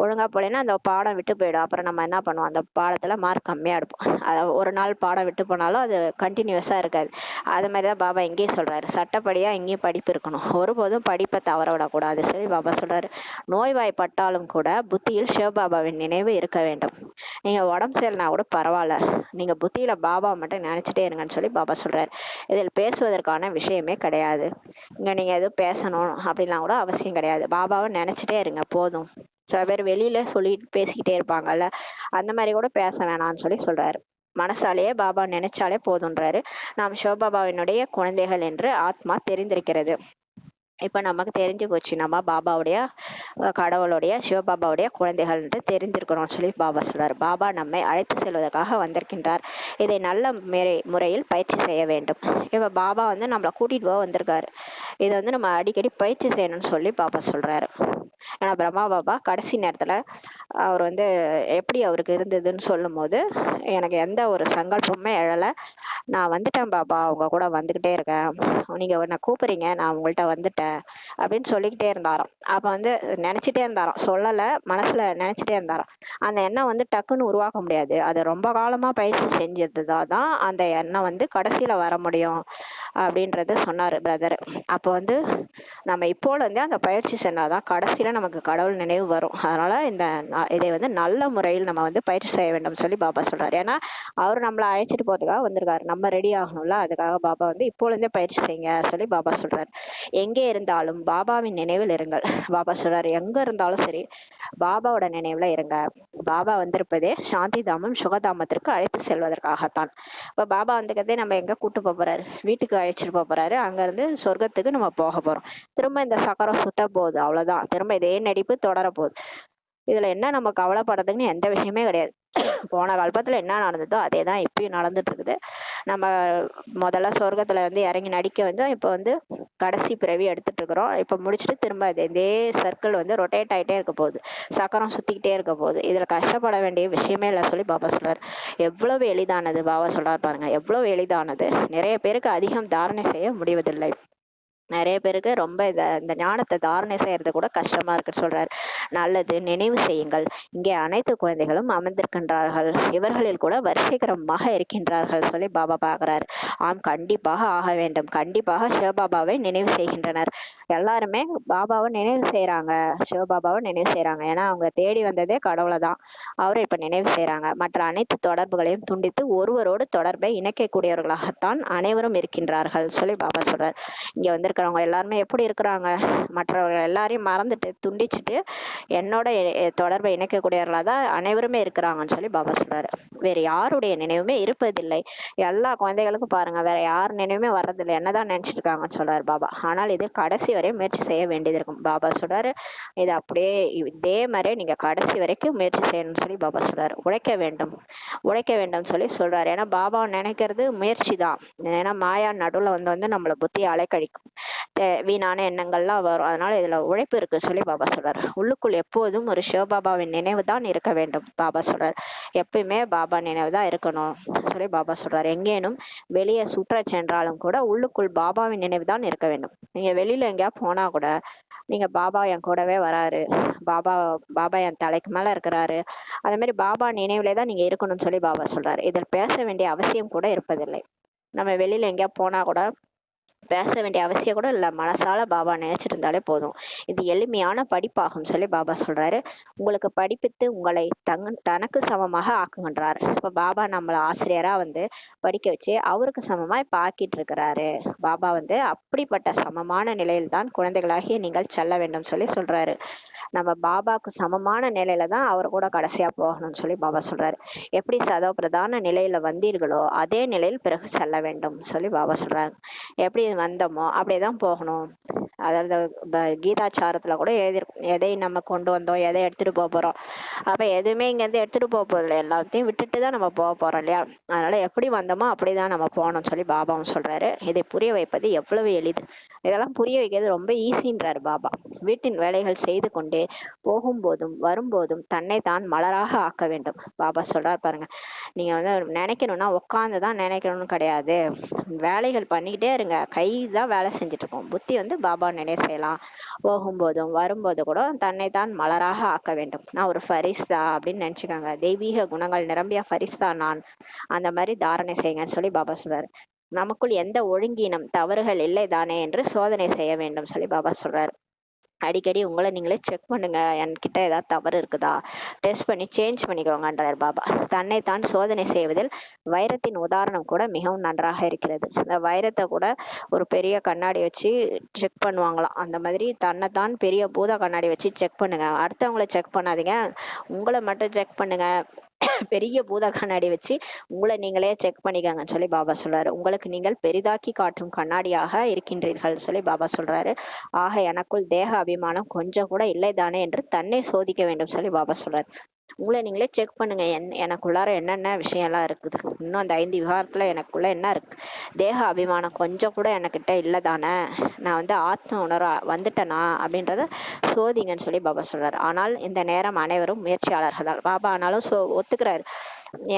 ஒழுங்கா போலேன்னா அந்த பாடம் விட்டு போயிடும். அப்புறம் நம்ம என்ன பண்ணுவோம், அந்த பாடத்துல மார்க் கம்மியா எடுப்போம். ஒரு நாள் பாடம் விட்டு போனாலும் அது கண்டினியூஸா இருக்காது. அது மாதிரிதான் பாபா இங்கேயும் சொல்றாரு. சட்டப்படியா இங்கேயும் படிப்பு இருக்கணும். ஒருபோதும் படிப்பை தவற விடக்கூடாது சொல்லி பாபா சொல்றாரு. நோய்வாய்ப்பட்டாலும் கூட புத்தியில் சிவபாபாவின் நினைவு இருக்க வேண்டும். நீங்க உடம்பு சரியில்லைனா கூட பரவாயில்ல, நீங்க புத்தியில பாபா மட்டும் நினைச்சிட்டே இருங்கன்னு சொல்லி பாபா சொல்றாரு. இதில் பேசுவதற்கான விஷயமே கிடையாது. இங்க நீங்க எதுவும் பேசணும் அப்படிலாம் கூட அவசியம் கிடையாது. பாபாவை நினைச்சிட்டே இருங்க போதும். சில பேர் வெளியில சொல்லிட்டு பேசிக்கிட்டே இருப்பாங்கல்ல, அந்த மாதிரி கூட பேச வேணாம்னு சொல்லி சொல்றாரு. மனசாலேயே பாபா நினைச்சாலே போதுன்றாரு. நாம் சிவபாபாவினுடைய குழந்தைகள் என்று ஆத்மா தெரிந்திருக்கிறது. இப்ப நமக்கு தெரிஞ்சு போச்சு, நம்ம பாபாவுடைய கடவுளுடைய சிவபாபாவுடைய குழந்தைகள் என்று தெரிஞ்சிருக்கிறோம் சொல்லி பாபா சொல்றாரு. பாபா நம்மை அழைத்து செல்வதற்காக வந்திருக்கின்றார். இதை நல்ல முறையில் பயிற்சி செய்ய வேண்டும். இப்ப பாபா வந்து நம்மளை கூட்டிட்டு போக வந்திருக்காரு. இதை வந்து நம்ம அடிக்கடி பயிற்சி செய்யணும்னு சொல்லி பாபா சொல்றாரு. ஏன்னா பிரம்மா பாபா கடைசி நேரத்துல அவர் வந்து எப்படி அவருக்கு இருந்ததுன்னு சொல்லும் போது, எனக்கு எந்த ஒரு சங்கல்பமுமே எழலை, நான் வந்துட்டேன் பாபா, உங்க கூட வந்துகிட்டே இருக்கேன், நீங்க என்ன கூப்பிடுறீங்க, நான் உங்கள்கிட்ட வந்துட்டேன் அப்படின்னு சொல்லிக்கிட்டே இருந்தாராம். அப்ப வந்து நினைச்சிட்டே இருந்தாராம், சொல்லல, மனசுல நினைச்சிட்டே இருந்தாராம். அந்த எண்ணம் வந்து டக்குன்னு உருவாக்க முடியாது. அது ரொம்ப காலமா பயிற்சி செஞ்சதுதான் அந்த எண்ணம் வந்து கடைசியில வர முடியும் அப்படின்றது சொன்னாரு பிரதர். அப்ப வந்து நம்ம இப்போல இருந்தே அந்த பயிற்சி செஞ்சாதான் கடைசியில நமக்கு கடவுள் நினைவு வரும். அதனால இதை வந்து நல்ல முறையில் நம்ம வந்து பயிற்சி செய்ய வேண்டும் சொல்லி பாபா சொல்றாரு. ஏன்னா அவர் நம்மளை அழைச்சிட்டு போறதுக்காக வந்திருக்காரு, நம்ம ரெடி ஆகணும்ல, அதுக்காக பாபா வந்து இப்போல இருந்தே பயிற்சி செய்யுங்க சொல்லி பாபா சொல்றாரு. எங்கே இருந்தாலும் பாபாவின் நினைவில் இருங்கள். பாபா சொல்றாரு, எங்க இருந்தாலும் சரி பாபாவோட நினைவுல இருங்க. பாபா வந்திருப்பதே சாந்தி தாமம் சுகதாமத்திற்கு அழைத்து செல்வதற்காகத்தான். இப்ப பாபா வந்துக்கிறதே நம்ம எங்க கூட்டு போறாரு, வீட்டுக்கு அழைச்சிட்டு போறாரு. அங்க இருந்து சொர்க்கத்துக்கு நம்ம போக போறோம். திரும்ப இந்த சக்கரம் சுத்த போகுது, அவ்வளவுதான். திரும்ப இதே நடிப்பு தொடர போகுது. இதுல என்ன நம்ம கவலைப்படுறதுக்குன்னு எந்த விஷயமே கிடையாது. போன கல்பத்துல என்ன நடந்ததோ அதேதான் இப்பயும் நடந்துட்டு இருக்குது. நம்ம முதல்ல சொர்க்கத்துல வந்து இறங்கி நடிக்க வந்து இப்ப வந்து கடைசி பிறவி எடுத்துட்டு இருக்கிறோம். இப்ப முடிச்சுட்டு திரும்ப இதே சர்க்கிள் வந்து ரொட்டேட் ஆயிட்டே இருக்க போகுது, சக்கரம் சுத்திக்கிட்டே இருக்க போகுது. இதுல கஷ்டப்பட வேண்டிய விஷயமே இல்லை சொல்லி பாபா சொல்றாரு. எவ்வளவு எளிதானது, பாபா சொல்றாரு பாருங்க, எவ்வளவு எளிதானது. நிறைய பேருக்கு அதிகம் தாரணை செய்ய முடிவதில்லை. நிறைய பேருக்கு ரொம்ப இந்த ஞானத்தை தாரணை செய்யறது கூட கஷ்டமா இருக்குன்னு சொல்றாரு. நல்லது, நினைவு செய்யுங்கள். இங்கே அனைத்து குழந்தைகளும் அமர்ந்திருக்கின்றார்கள், இவர்களில் கூட வரிசைகரமாக இருக்கின்றார்கள் சொல்லி பாபா பாக்குறாரு. ஆம், கண்டிப்பாக ஆக வேண்டும். கண்டிப்பாக சிவபாபாவை நினைவு செய்கின்றனர். எல்லாருமே பாபாவை நினைவு செய்யறாங்க, சிவபாபாவை நினைவு செய்யறாங்க. ஏன்னா அவங்க தேடி வந்ததே கடவுளை தான். அவரை இப்ப நினைவு செய்யறாங்க. மற்ற அனைத்து தொடர்புகளையும் துண்டித்து ஒருவரோடு தொடர்பை இணைக்கக்கூடியவர்களாகத்தான் அனைவரும் இருக்கின்றார்கள் சொல்லி பாபா சொல்றார். இங்க வந்திருக்கிறவங்க எல்லாருமே எப்படி இருக்கிறாங்க, மற்றவர்கள் எல்லாரையும் மறந்துட்டு துண்டிச்சுட்டு என்னோட தொடர்பை இணைக்கக்கூடியவர்களா தான் அனைவருமே இருக்கிறாங்கன்னு சொல்லி பாபா சொல்றாரு. வேற யாருடைய நினைவுமே இருப்பதில்லை. எல்லா குழந்தைகளுக்கும் பாருங்க, வேற யார் நினைவுமே வர்றதில்லை, என்னதான் நினைச்சிட்டு இருக்காங்கன்னு சொல்றாரு பாபா. ஆனால் இது கடைசி வரை முயற்சி செய்ய வேண்டியது இருக்கும். பாபா சொல்றாரு, இது அப்படியே இதே மாதிரி நீங்க கடைசி வரைக்கும் முயற்சி செய்யணும்னு சொல்லி பாபா சொல்றாரு. உழைக்க வேண்டும், உழைக்க வேண்டும் சொல்லி சொல்றாரு. ஏன்னா பாபா நினைக்கிறது முயற்சி தான். ஏன்னா மாயா நடுவுல வந்து நம்மள புத்தி அலைக்கழிக்கும். வீணான எண்ணங்கள்லாம் வரும். அதனால இதுல உழைப்பு இருக்கு சொல்லி பாபா சொல்றாரு. உள்ளுக்குள் எப்போதும் ஒரு சிவபாபாவின் நினைவு தான் இருக்க வேண்டும் பாபா சொல்றாரு. எப்பயுமே பாபா நினைவு தான் இருக்கணும் சொல்லி பாபா சொல்றாரு. எங்கேனும் வெளியே சுற்ற சென்றாலும் கூட உள்ளுக்குள் பாபாவின் நினைவு தான் இருக்க வேண்டும். நீங்க வெளியில எங்கேயா போனா கூட நீங்க பாபா என் கூடவே வராரு, பாபா பாபா என் தலைக்கு மேல இருக்கிறாரு, அதே மாதிரி பாபா நினைவுலே தான் நீங்க இருக்கணும்னு சொல்லி பாபா சொல்றாரு. இதில் பேச வேண்டிய அவசியம் கூட இருப்பதில்லை. நம்ம வெளியில எங்கேயா போனா கூட பேச வேண்டிய அவசியம் கூட இல்ல. மனசால பாபா நினைச்சிட்டு இருந்தாலே போதும். இது எளிமையான படிப்பாகும் சொல்லி பாபா சொல்றாரு. உங்களுக்கு படிப்பித்து உங்களை தனக்கு சமமாக ஆக்குகின்றார். இப்ப பாபா நம்மள ஆசிரியரா வந்து படிக்க வச்சு அவருக்கு சமமா இப்ப ஆக்கிட்டு இருக்கிறாரு. பாபா வந்து அப்படிப்பட்ட சமமான நிலையில் தான் குழந்தைகளாகிய நீங்கள் செல்ல வேண்டும் சொல்லி சொல்றாரு. நம்ம பாபாக்கு சமமான நிலையில தான் அவர் கூட கடைசியா போகணும்னு சொல்லி பாபா சொல்றாரு. எப்படி சதோ பிரதான நிலையில வந்தீர்களோ அதே நிலையில் பிறகு செல்ல வேண்டும் சொல்லி பாபா சொல்றாரு. எப்படி வந்தோமோ அப்படியேதான் போகணும். அதாவது கீதாச்சாரத்துல கூட எழுதியிருக்கும், எதை நம்ம கொண்டு வந்தோம், எதை எடுத்துட்டு போக போறோம். அப்ப எதுவுமே இங்க இருந்து எடுத்துட்டு போக போதில்லை, எல்லாத்தையும் விட்டுட்டு தான் நம்ம போக போறோம் இல்லையா. அதனால எப்படி வந்தோமோ அப்படிதான் நம்ம போகணும்னு சொல்லி பாபாவும் சொல்றாரு. இதை புரிய வைப்பது எவ்வளவு எளிது. இதெல்லாம் புரிய வைக்கிறது ரொம்ப ஈஸின்றாரு பாபா. வீட்டின் வேலைகள் செய்து கொண்டே போகும்போதும் வரும்போதும் தன்னை தான் மலராக ஆக்க வேண்டும். பாபா சொல்றாரு பாருங்க. நீங்க வந்து நினைக்கணும்னா உட்காந்துதான் நினைக்கணும்னு கிடையாது. வேலைகள் பண்ணிக்கிட்டே இருங்க. கை தான் வேலை செஞ்சுட்டு இருக்கோம். புத்தி வந்து பாபா நினைவு செய்யலாம். போகும்போதும் வரும்போது கூட தன்னை தான் மலராக ஆக்க வேண்டும். நான் ஒரு ஃபரிஸ்தா அப்படின்னு நினைச்சுக்காங்க. தெய்வீக குணங்கள் நிரம்பிய ஃபரிஸ்தா நான். அந்த மாதிரி தாரணை செய்யுங்கன்னு சொல்லி பாபா சொல்றாரு. நமக்குள் எந்த ஒழுங்கீனம் தவறுகள் இல்லை தானே என்று சோதனை செய்ய வேண்டும் சொல்லி பாபா சொல்றாரு. அடிக்கடி உங்களை நீங்களே செக் பண்ணுங்க, என்கிட்ட ஏதாவது தவறு இருக்குதா டெஸ்ட் பண்ணி சேஞ்ச் பண்ணிக்கோங்கன்றார் பாபா. தன்னைத்தான் சோதனை செய்வதில் வைரத்தின் உதாரணம் கூட மிகவும் நன்றாக இருக்கிறது. இந்த வைரத்தை கூட ஒரு பெரிய கண்ணாடி வச்சு செக் பண்ணுவாங்களாம். அந்த மாதிரி தன்னைத்தான் பெரிய பூத கண்ணாடி வச்சு செக் பண்ணுங்க. அடுத்தவங்கள செக் பண்ணாதீங்க, உங்களை மட்டும் செக் பண்ணுங்க. பெரிய பூத கண்ணாடி வச்சு உங்களை நீங்களே செக் பண்ணிக்கங்கன்னு சொல்லி பாபா சொல்றாரு. உங்களுக்கு நீங்கள் பெரிதாக்கி காட்டும் கண்ணாடியாக இருக்கின்றீர்கள் சொல்லி பாபா சொல்றாரு. ஆக எனக்குள் தேக அபிமானம் கொஞ்சம் கூட இல்லை தானே என்று தன்னை சோதிக்க வேண்டும் சொல்லி பாபா சொல்றாரு. உங்களை நீங்களே செக் பண்ணுங்க, எனக்குள்ளார என்னென்ன விஷயம் எல்லாம் இருக்குது, இன்னும் அந்த 5 விகாரத்துல எனக்குள்ள என்ன இருக்கு, தேக அபிமானம் கொஞ்சம் கூட எனக்கிட்ட இல்லை தானே, நான் வந்து ஆத்ம உணர்வு வந்துட்டேனா அப்படின்றத சோதிங்கன்னு சொல்லி பாபா சொல்றாரு. ஆனால் இந்த நேரம் அனைவரும் முயற்சியாளர்கள் தான். பாபா ஆனாலும் ஒத்துக்கிறாரு.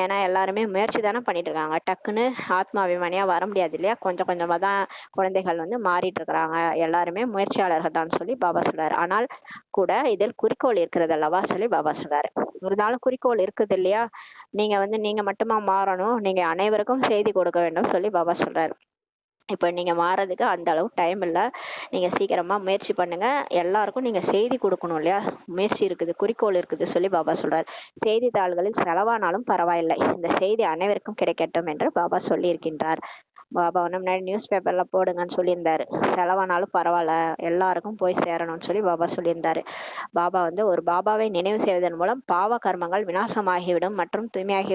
ஏன்னா எல்லாருமே முயற்சி தானே பண்ணிட்டு இருக்காங்க. டக்குன்னு ஆத்மாபிமானியா வர முடியாது இல்லையா. கொஞ்சம் கொஞ்சமா தான் குழந்தைகள் வந்து மாறிட்டு இருக்கிறாங்க. எல்லாருமே முயற்சியாளர்கள் தான் சொல்லி பாபா சொல்றாரு. ஆனால் கூட இதில் குறிக்கோள் இருக்கிறது அல்லவா சொல்லி பாபா சொல்றாரு. ஒரு நாள் குறிக்கோள் இருக்குது இல்லையா. நீங்க வந்து நீங்க மட்டுமா மாறணும், நீங்க அனைவருக்கும் செய்தி கொடுக்க வேண்டும் சொல்லி பாபா சொல்றாரு. இப்ப நீங்க மாறதுக்கு அந்த அளவு டைம் இல்ல. நீங்க சீக்கிரமா முயற்சி பண்ணுங்க. எல்லாருக்கும் நீங்க செய்தி கொடுக்கணும் இல்லையா. முயற்சி இருக்குது, குறிக்கோள் இருக்குது சொல்லி பாபா சொல்றாரு. செய்தித்தாள்களில் செலவானாலும் பரவாயில்லை, இந்த செய்தி அனைவருக்கும் கிடைக்கட்டும் என்று பாபா சொல்லி இருக்கின்றார். பாபா வந்து முன்னாடி நியூஸ் பேப்பர்ல போடுங்கன்னு சொல்லியிருந்தாரு. செலவானாலும் பரவாயில்ல, எல்லாருக்கும் போய் சேரணும்னு சொல்லி பாபா சொல்லியிருந்தாரு. பாபா வந்து ஒரு பாபாவை நினைவு செய்வதன் மூலம் பாவ கர்மங்கள் விநாசமாகிவிடும் மற்றும் தூய்மையாகி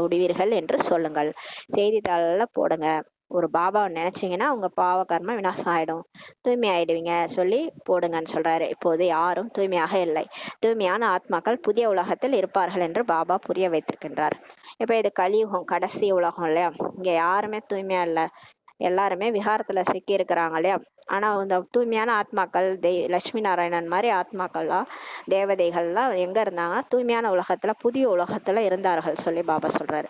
விடுவீர்கள் என்று சொல்லுங்கள். செய்தித்தாள்ல போடுங்க. ஒரு பாபாவை நினைச்சீங்கன்னா உங்க பாவ கர்மம் விநாசம் ஆயிடும், தூய்மை ஆயிடுவீங்க சொல்லி போடுங்கன்னு சொல்றாரு. இப்போது யாரும் தூய்மையாக இல்லை. தூய்மையான ஆத்மாக்கள் புதிய உலகத்தில் இருப்பார்கள் என்று பாபா புரிய வைத்திருக்கின்றார். இப்ப இது கலியுகம், கடைசி உலகம் இல்லையா. இங்க யாருமே தூய்மையா இல்ல, எல்லாருமே விகாரத்துல சிக்கி இருக்கிறாங்க இல்லையா. ஆனா இந்த தூய்மையான ஆத்மாக்கள் லட்சுமி நாராயணன் மாதிரி ஆத்மாக்கள்லாம் தேவதைகள்லாம் எங்க இருந்தாங்கன்னா தூய்மையான உலகத்துல புதிய உலகத்துல இருந்தார்கள் சொல்லி பாபா சொல்றாரு.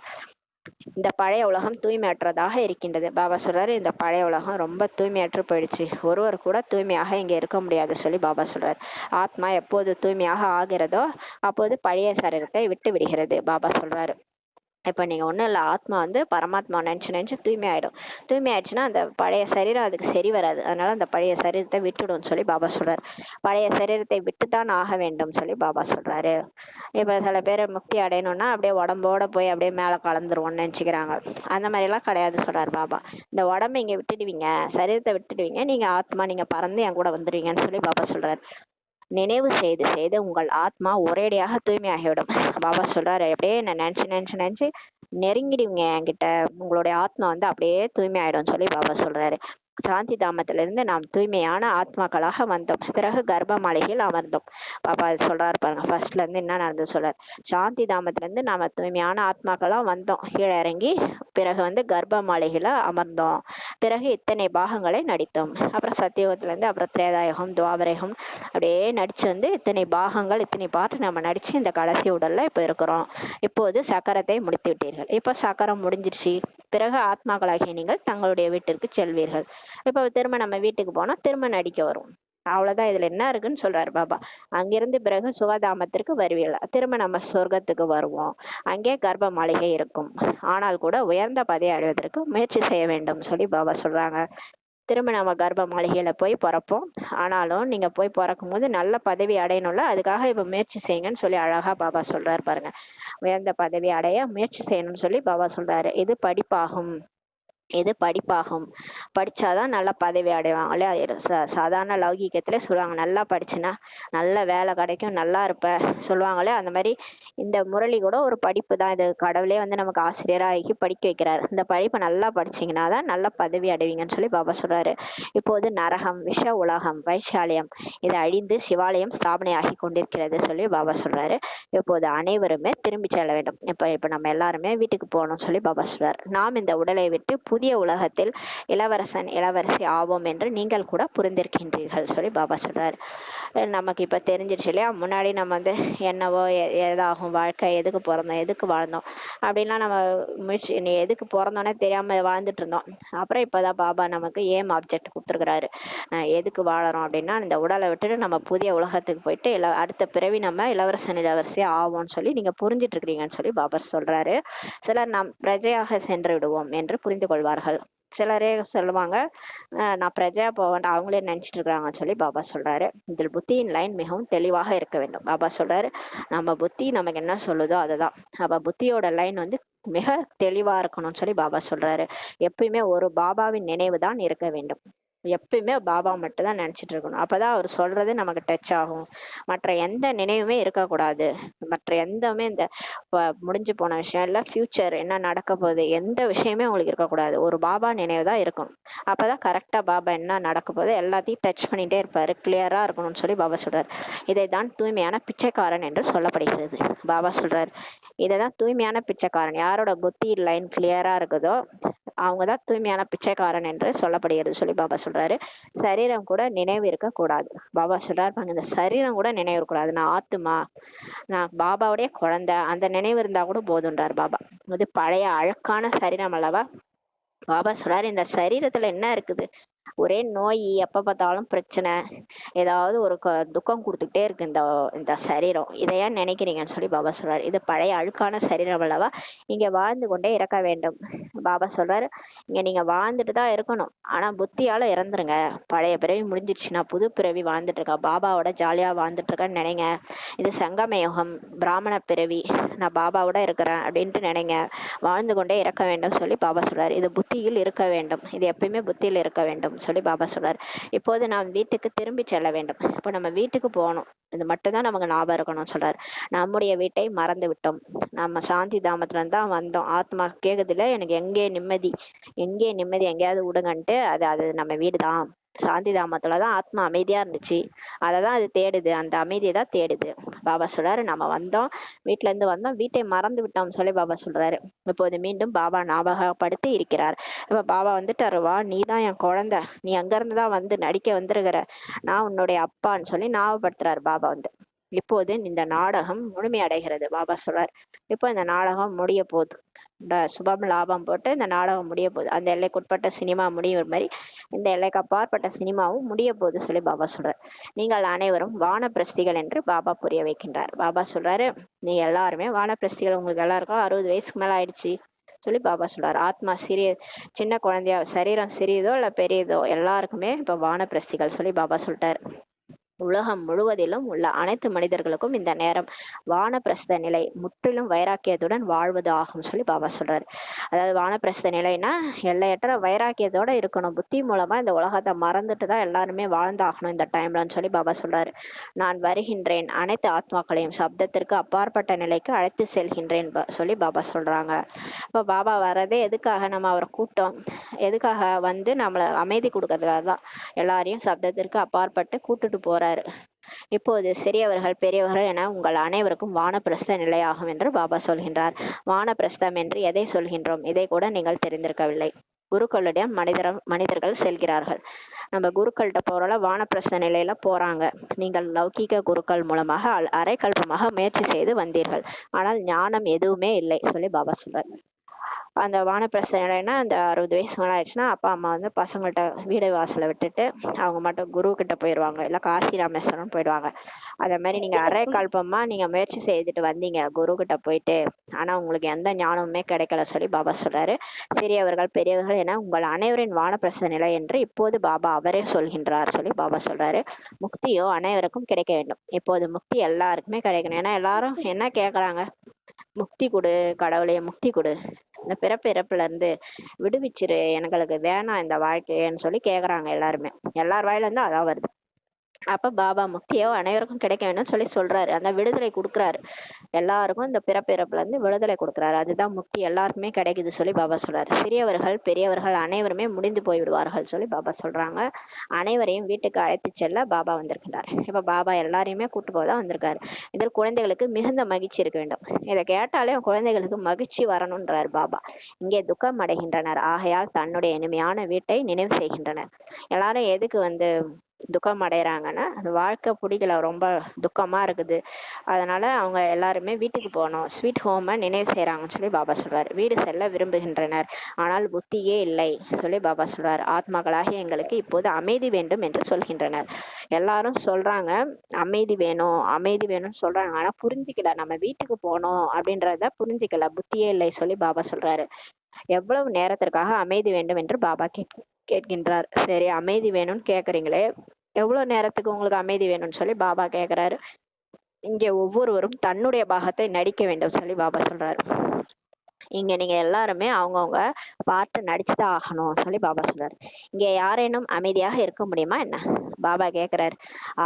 இந்த பழைய உலகம் தூய்மையற்றதாக இருக்கின்றது. பாபா சொல்றாரு, இந்த பழைய உலகம் ரொம்ப தூய்மையற்று போயிடுச்சு, ஒருவர் கூட தூய்மையாக இங்க இருக்க முடியாது சொல்லி பாபா சொல்றாரு. ஆத்மா எப்போது தூய்மையாக ஆகிறதோ அப்போது பழைய சரீரத்தை விட்டு விடுகிறது பாபா சொல்றாரு. இப்ப நீங்க ஒண்ணும் இல்ல, ஆத்மா வந்து பரமாத்மா நினைச்சு நினைச்சு தூய்மை ஆயிடும். தூய்மை ஆயிடுச்சுன்னா அந்த பழைய சரீரம் அதுக்கு சரி வராது. அதனால அந்த பழைய சரீரத்தை விட்டுடும் சொல்லி பாபா சொல்றாரு. பழைய சரீரத்தை விட்டுத்தான் ஆக வேண்டும் சொல்லி பாபா சொல்றாரு. இப்ப சில பேர் முக்தி அடையணும்னா அப்படியே உடம்போட போய் அப்படியே மேல கலந்துருவோம்னு நினைச்சுக்கிறாங்க. அந்த மாதிரி எல்லாம் கிடையாது சொல்றாரு பாபா. இந்த உடம்பை இங்க விட்டுடுவீங்க, சரீரத்தை விட்டுடுவீங்க, நீங்க ஆத்மா நீங்க பறந்து என் கூட வந்துடுவீங்கன்னு சொல்லி பாபா சொல்றாரு. நினைவு செய்து செய்து உங்கள் ஆத்மா ஒரேடியாக தூய்மையாகிவிடும். பாபா சொல்றாரு, அப்படியே நான் நினைச்சு நினைச்சு நினைச்சு நெருங்கிடுவீங்க என்கிட்ட, உங்களுடைய ஆத்மா வந்து அப்படியே தூய்மை ஆயிடும் சொல்லி பாபா சொல்றாரு. சாந்தி தாமத்திலிருந்து நாம் தூய்மையான ஆத்மாக்களாக வந்தோம். பிறகு கர்ப்ப மாளிகையில் அமர்ந்தோம். பாப்பா அது சொல்றாரு பாருங்க, ஃபர்ஸ்ட்ல இருந்து என்ன நடந்தது சொல்றாரு. சாந்தி தாமத்திலிருந்து நாம தூய்மையான ஆத்மாக்களா வந்தோம், கீழே இறங்கி பிறகு கர்ப்ப மாளிகையில அமர்ந்தோம். பிறகு இத்தனை பாகங்களை நடித்தோம். அப்புறம் சத்தியுகத்துல இருந்து அப்புறம் திரேதாயுகம் துவாபரயுகம் அப்படியே நடிச்சு இத்தனை பாகங்கள் இத்தனை பாட்டு நம்ம நடிச்சு இந்த கடைசி உடல்ல இப்ப இருக்கிறோம். இப்போது சக்கரத்தை முடித்து விட்டீர்கள். இப்ப சக்கரம் முடிஞ்சிருச்சு. பிறகு ஆத்மாக்களாகிய நீங்கள் தங்களுடைய வீட்டிற்கு செல்வீர்கள். இப்ப திரும்ப நம்ம வீட்டுக்கு போனா திரும்ப நடிக்க வரும். அவ்வளவுதான், இதுல என்ன இருக்குன்னு சொல்றாரு பாபா. அங்கிருந்து பிறகு சுகதாமத்திற்கு வருவீர்கள். திரும்ப நம்ம சொர்க்கத்துக்கு வருவோம். அங்கே கர்ப்ப மாளிகை இருக்கும். ஆனால் கூட உயர்ந்த பதவி அடைவதற்கு முயற்சி செய்ய வேண்டும் சொல்லி பாபா சொல்றாங்க. திரும்ப நம்ம கர்ப்ப மாளிகையில போய் பிறப்போம். ஆனாலும் நீங்க போய் பிறக்கும் போது நல்ல பதவி அடையணும்ல, அதுக்காக இப்ப முயற்சி செய்யுங்கன்னு சொல்லி அழகா பாபா சொல்றாரு பாருங்க. உயர்ந்த பதவி அடைய முயற்சி செய்யணும்னு சொல்லி பாபா சொல்றாரு. இது படிப்பாகும். படிச்சாதான் நல்ல பதவி அடைவாங்க இல்லையா. சாதாரண லௌகீகத்துல சொல்லுவாங்க, நல்லா படிச்சுனா நல்ல வேலை கிடைக்கும், நல்லா இருப்ப சொல்லுவாங்களே. அந்த மாதிரி இந்த முரளி கூட ஒரு படிப்பு தான். இது கடவுளே நமக்கு ஆசிரியராகி படிக்க வைக்கிறாரு. இந்த படிப்பை நல்லா படிச்சீங்கன்னா தான் நல்ல பதவி அடைவீங்கன்னு சொல்லி பாபா சொல்றாரு. இப்போது நரகம், விஷ உலகம், வைசாலியம் இது அழிந்து சிவாலயம் ஸ்தாபனை ஆகி கொண்டிருக்கிறது சொல்லி பாபா சொல்றாரு. இப்போது அனைவருமே திரும்பி செல்ல வேண்டும். இப்ப நம்ம எல்லாருமே வீட்டுக்கு போகணும்னு சொல்லி பாபா சொல்றாரு. நாம் இந்த உடலை விட்டு புதிய உலகத்தில் இளவரசன் இளவரசி ஆவோம் என்று நீங்கள் கூட புரிந்திருக்கின்றீர்கள் சொல்லி பாபா சொல்றாரு. நமக்கு இப்ப தெரிஞ்சிருச்சு இல்லையா, முன்னாடி நம்ம என்னவோ ஏதாகும் வாழ்க்கை, எதுக்கு பிறந்தோம், எதுக்கு வாழ்ந்தோம் அப்படின்லாம் நம்ம முயற்சி எதுக்கு பிறந்தோன்னே தெரியாம வாழ்ந்துட்டு இருந்தோம். அப்புறம் இப்பதான் பாபா நமக்கு ஏம் ஆப்ஜெக்ட் கொடுத்துருக்கிறாரு. எதுக்கு வாழறோம் அப்படின்னா, இந்த உடலை விட்டுட்டு நம்ம புதிய உலகத்துக்கு போயிட்டு அடுத்த பிறவி நம்ம இளவரசன் இளவரசி ஆவோம்னு சொல்லி நீங்க புரிஞ்சிட்டு இருக்கிறீங்கன்னு சொல்லி பாபா சொல்றாரு. சிலர் நாம் பிரஜையாக சென்று விடுவோம் என்று புரிந்து கொள்வார்கள். சிலரே சொல்லுவாங்க, நான் பிரஜையா போவேன், அவங்களே நினைச்சிட்டு இருக்காங்கன்னு சொல்லி பாபா சொல்றாரு. இதில் புத்தியின் லைன் மிகவும் தெளிவாக இருக்க வேண்டும். பாபா சொல்றாரு, நம்ம புத்தி நமக்கு என்ன சொல்லுதோ அதுதான். அப்ப புத்தியோட லைன் மிக தெளிவா இருக்கணும்னு சொல்லி பாபா சொல்றாரு. எப்பயுமே ஒரு பாபாவின் நினைவு தான் இருக்க வேண்டும். எப்பயுமே பாபா மட்டும் தான் நினைச்சிட்டு இருக்கணும். அப்பதான் அவர் சொல்றது நமக்கு டச் ஆகும். மற்ற எந்த நினைவுமே இருக்கக்கூடாது. மற்ற எந்தமே இந்த முடிஞ்சு போன விஷயம் இல்ல, ஃபியூச்சர் என்ன நடக்க போகுது, எந்த விஷயமே உங்களுக்கு இருக்கக்கூடாது. ஒரு பாபா நினைவு தான் இருக்கணும். அப்பதான் கரெக்டா பாபா என்ன நடக்க போகுது எல்லாத்தையும் டச் பண்ணிட்டே இருப்பாரு. கிளியரா இருக்கணும்னு சொல்லி பாபா சொல்றாரு. இதைதான் தூய்மையான பிச்சைக்காரன் என்று சொல்லப்படுகிறது. பாபா சொல்றாரு, இதைதான் தூய்மையான பிச்சைக்காரன். யாரோட புத்தி லைன் கிளியரா இருக்குதோ அவங்கதான் தூய்மையான பிச்சைக்காரன் என்று சொல்லப்படுகிறது சொல்லி பாபா சொல்றாரு. சரீரம் கூட நினைவு இருக்க கூடாது. பாபா சொல்றாரு, இந்த சரீரம் கூட நினைவு இருக்கக்கூடாது. நான் ஆத்துமா, நான் பாபாவுடைய குழந்தை, அந்த நினைவு இருந்தா கூட போதுன்றார் பாபா. இது பழைய அழுக்கான சரீரம் அல்லவா. பாபா சொல்றாரு, இந்த சரீரத்துல என்ன இருக்குது, ஒரே நோய், எப்ப பார்த்தாலும் பிரச்சனை, ஏதாவது ஒரு துக்கம் கொடுத்துக்கிட்டே இருக்கு இந்த இந்த சரீரம். இதையா நினைக்கிறீங்கன்னு சொல்லி பாபா சொல்றாரு. இது பழைய அழுக்கான சரீரம் அல்லவா, இங்க வாழ்ந்து கொண்டே இறக்க வேண்டும். பாபா சொல்றாரு, இங்க நீங்க வாழ்ந்துட்டு தான் இருக்கணும், ஆனா புத்தியால இறந்துருங்க. பழைய பிறவி முடிஞ்சிருச்சுன்னா புது பிறவி வாழ்ந்துட்டு இருக்கா, பாபாவோட ஜாலியா வாழ்ந்துட்டு இருக்கேன்னு நினைங்க. இது சங்கம யுகம், பிராமண பிறவி, நான் பாபாவோட இருக்கிறேன் அப்படின்ட்டு நினைங்க. வாழ்ந்து கொண்டே இறக்க வேண்டும் சொல்லி பாபா சொல்றாரு. இது புத்தியில் இருக்க வேண்டும். இது எப்பயுமே புத்தியில் இருக்க வேண்டும் சொல்லி பாபா சொல்றாரு. இப்போது நாம் வீட்டுக்கு திரும்பி செல்ல வேண்டும். இப்போ நம்ம வீட்டுக்கு போகணும், இது மட்டும்தான் நமக்கு ஞாபகம் இருக்கணும்னு சொல்றாரு. நம்முடைய வீட்டை மறந்து விட்டோம். நம்ம சாந்தி தாமத்துல இருந்து தான் வந்தோம். ஆத்மா கேக்குதுல, எனக்கு எங்கே நிம்மதி, எங்கே நிம்மதி, எங்கேயாவது விடுங்கன்ட்டு. அது அது நம்ம வீடுதான். சாந்தி தாமத்துலதான் ஆத்மா அமைதியா இருந்துச்சு, அததான் அது தேடுது, அந்த அமைதியை தான் தேடுது. பாபா சொல்றாரு, நம்ம வந்தோம், வீட்டுல இருந்து வந்தோம், வீட்டை மறந்து விட்டோம் சொல்லி பாபா சொல்றாரு. இப்போது மீண்டும் பாபா ஞாபகப்படுத்தி இருக்கிறார். இப்ப பாபா வந்துட்டாரு, வா, நீ தான் என் குழந்தை, நீ அங்க இருந்துதான் நடிக்க வந்திருக்கிற, நான் உன்னுடைய அப்பான்னு சொல்லி ஞாபகப்படுத்துறாரு பாபா இப்போது இந்த நாடகம் முழுமையடைகிறது. பாபா சொல்றார், இப்போ இந்த நாடகம் முடிய போகுது. சுபம் லாபம் போட்டு இந்த நாடகம் முடிய போகுது. அந்த எல்லைக்குட்பட்ட சினிமா முடியும் மாதிரி இந்த எல்லைக்கு அப்பாற்பட்ட சினிமாவும் முடிய போகுது சொல்லி பாபா சொல்றார். நீங்கள் அனைவரும் வானப்பிரஸ்திகள் என்று பாபா புரிய வைக்கின்றார். பாபா சொல்றாரு, நீ எல்லாருமே வானப்பிரஸ்திகள், உங்களுக்கு எல்லாருக்கும் 60 வயசுக்கு மேல ஆயிடுச்சு சொல்லி பாபா சொல்றாரு. ஆத்மா சிறிய சின்ன குழந்தையா, சரீரம் சிறியதோ இல்ல பெரியதோ, எல்லாருக்குமே இப்ப வானப்பிரஸ்திகள் சொல்லி பாபா சொல்லிட்டாரு. உலகம் முழுவதிலும் உள்ள அனைத்து மனிதர்களுக்கும் இந்த நேரம் வானப்பிரஸ்த நிலை முற்றிலும் வைராக்கியத்துடன் வாழ்வது ஆகும் சொல்லி பாபா சொல்றாரு. அதாவது வானப்பிரஸ்த நிலைன்னா எல்லையற்ற வைராக்கியத்தோட இருக்கணும், புத்தி மூலமா இந்த உலகத்தை மறந்துட்டு தான் எல்லாருமே வாழ்ந்தாகணும் இந்த டைம்லன்னு சொல்லி பாபா சொல்றாரு. நான் வருகின்றேன், அனைத்து ஆத்மாக்களையும் சப்தத்திற்கு அப்பாற்பட்ட நிலைக்கு அழைத்து செல்கின்றேன் சொல்லி பாபா சொல்றாங்க. இப்ப பாபா வர்றதே எதுக்காக, நம்ம அவரை கூட்டம் எதுக்காக வந்து நம்மளை அமைதி கொடுக்கறதுக்காக தான். எல்லாரையும் சப்தத்திற்கு அப்பாற்பட்டு கூட்டுட்டு போறாரு. இப்போது சிறியவர்கள் பெரியவர்கள் என உங்கள் அனைவருக்கும் வானப்பிரஸ்த நிலையாகும் என்று பாபா சொல்கின்றார். வானப்பிரஸ்தம் என்று எதை சொல்கின்றோம், இதை கூட நீங்கள் தெரிந்திருக்கவில்லை. குருக்களிடம் மனிதர்கள் செல்கிறார்கள். நம்ம குருக்கள்கிட்ட போறோம்ல, வானப்பிரஸ்த நிலையில போறாங்க. நீங்கள் லௌகீக குருக்கள் மூலமாக அரை கல்பமாக முயற்சி செய்து வந்தீர்கள், ஆனால் ஞானம் எதுவுமே இல்லை சொல்லி பாபா சொல்றார். அந்த வானப்பிரஸ்த நிலைன்னா அந்த 60 வயசு மேலே ஆயிடுச்சுன்னா அப்பா அம்மா வந்து பசங்கள்கிட்ட வீடு வாசலை விட்டுட்டு அவங்க மட்டும் குரு கிட்ட போயிடுவாங்க, இல்லை காசி ராமேஸ்வரம் போயிடுவாங்க. அதே மாதிரி நீங்க அரை கல்பமா நீங்க முயற்சி செய்துட்டு வந்தீங்க குரு கிட்ட போயிட்டு, ஆனா உங்களுக்கு எந்த ஞானமுமே கிடைக்கல சொல்லி பாபா சொல்றாரு. சிறியவர்கள் பெரியவர்கள் என உங்கள் அனைவரின் வானப்பிரஸ்த நிலை என்று இப்போது பாபா அவரே சொல்கின்றார் சொல்லி பாபா சொல்றாரு. முக்தியோ அனைவருக்கும் கிடைக்க வேண்டும். இப்போது முக்தி எல்லாருக்குமே கிடைக்கணும். ஏன்னா எல்லாரும் என்ன கேட்கறாங்க, முக்தி கொடு கடவுளே, முக்தி கொடு, இந்த பிறப்பு இறப்புல இருந்து விடுவிச்சிரு, எங்களுக்கு வேணாம் இந்த வாழ்க்கைன்னு சொல்லி கேக்குறாங்க எல்லாருமே. எல்லார் வாயில இருந்து அதான் வருது. அப்ப பாபா முக்தியோ அனைவருக்கும் கிடைக்க வேணும்னு சொல்லி சொல்றாரு. அந்த விடுதலை கொடுக்குறாரு எல்லாருக்கும், இந்த பிறப்பிறப்புல இருந்து விடுதலை கொடுக்குறாரு. அதுதான் முக்தி, எல்லாருக்குமே கிடைக்குது சொல்லி பாபா சொல்றாரு. சிறியவர்கள் பெரியவர்கள் அனைவருமே முடிந்து போய் விடுவார்கள் சொல்லி பாபா சொல்றாங்க. அனைவரையும் வீட்டுக்கு அழைத்து செல்ல பாபா வந்திருக்கின்றார். இப்ப பாபா எல்லாரையுமே கூட்டு போதான் வந்திருக்காரு. இதில் குழந்தைகளுக்கு மிகுந்த மகிழ்ச்சி இருக்க வேண்டும். இதை கேட்டாலே குழந்தைகளுக்கு மகிழ்ச்சி வரணும்ன்றார் பாபா. இங்கே துக்கம் அடைகின்றனர், ஆகையால் தன்னுடைய இனிமையான வீட்டை நினைவு செய்கின்றனர். எல்லாரும் எதுக்கு வந்து துக்கம் அடைகிறாங்கன்னா, அந்த வாழ்க்கை பிடிக்கல, ரொம்ப துக்கமா இருக்குது, அதனால அவங்க எல்லாருமே வீட்டுக்கு போகணும், ஸ்வீட் ஹோமை நினைவு செய்யறாங்கன்னு சொல்லி பாபா சொல்றாரு. வீடு செல்ல விரும்புகின்றனர், ஆனால் புத்தியே இல்லை சொல்லி பாபா சொல்றாரு. ஆத்மாக்களாக எங்களுக்கு இப்போது அமைதி வேண்டும் என்று சொல்கின்றனர். எல்லாரும் சொல்றாங்க அமைதி வேணும் அமைதி வேணும்னு சொல்றாங்க, ஆனா புரிஞ்சுக்கல, நம்ம வீட்டுக்கு போனோம் அப்படின்றத புரிஞ்சுக்கல, புத்தியே இல்லை சொல்லி பாபா சொல்றாரு. எவ்வளவு நேரத்திற்காக அமைதி வேண்டும் என்று பாபா கேட்கின்றார். சரி, அமைதி வேணும்னு கேக்குறீங்களே, எவ்வளவு நேரத்துக்கு உங்களுக்கு அமைதி வேணும்னு சொல்லி பாபா கேக்குறாரு. இங்கே ஒவ்வொருவரும் தன்னுடைய பாகத்தை நடிக்க வேண்டும் சொல்லி பாபா சொல்றாரு. இங்க நீங்க எல்லாருமே அவங்கவுங்க பாட்டு நடிச்சுதான் ஆகணும் சொல்லி பாபா சொல்றாரு. இங்க யாரேனும் அமைதியாக இருக்க முடியுமா என்ன, பாபா கேக்குறாரு.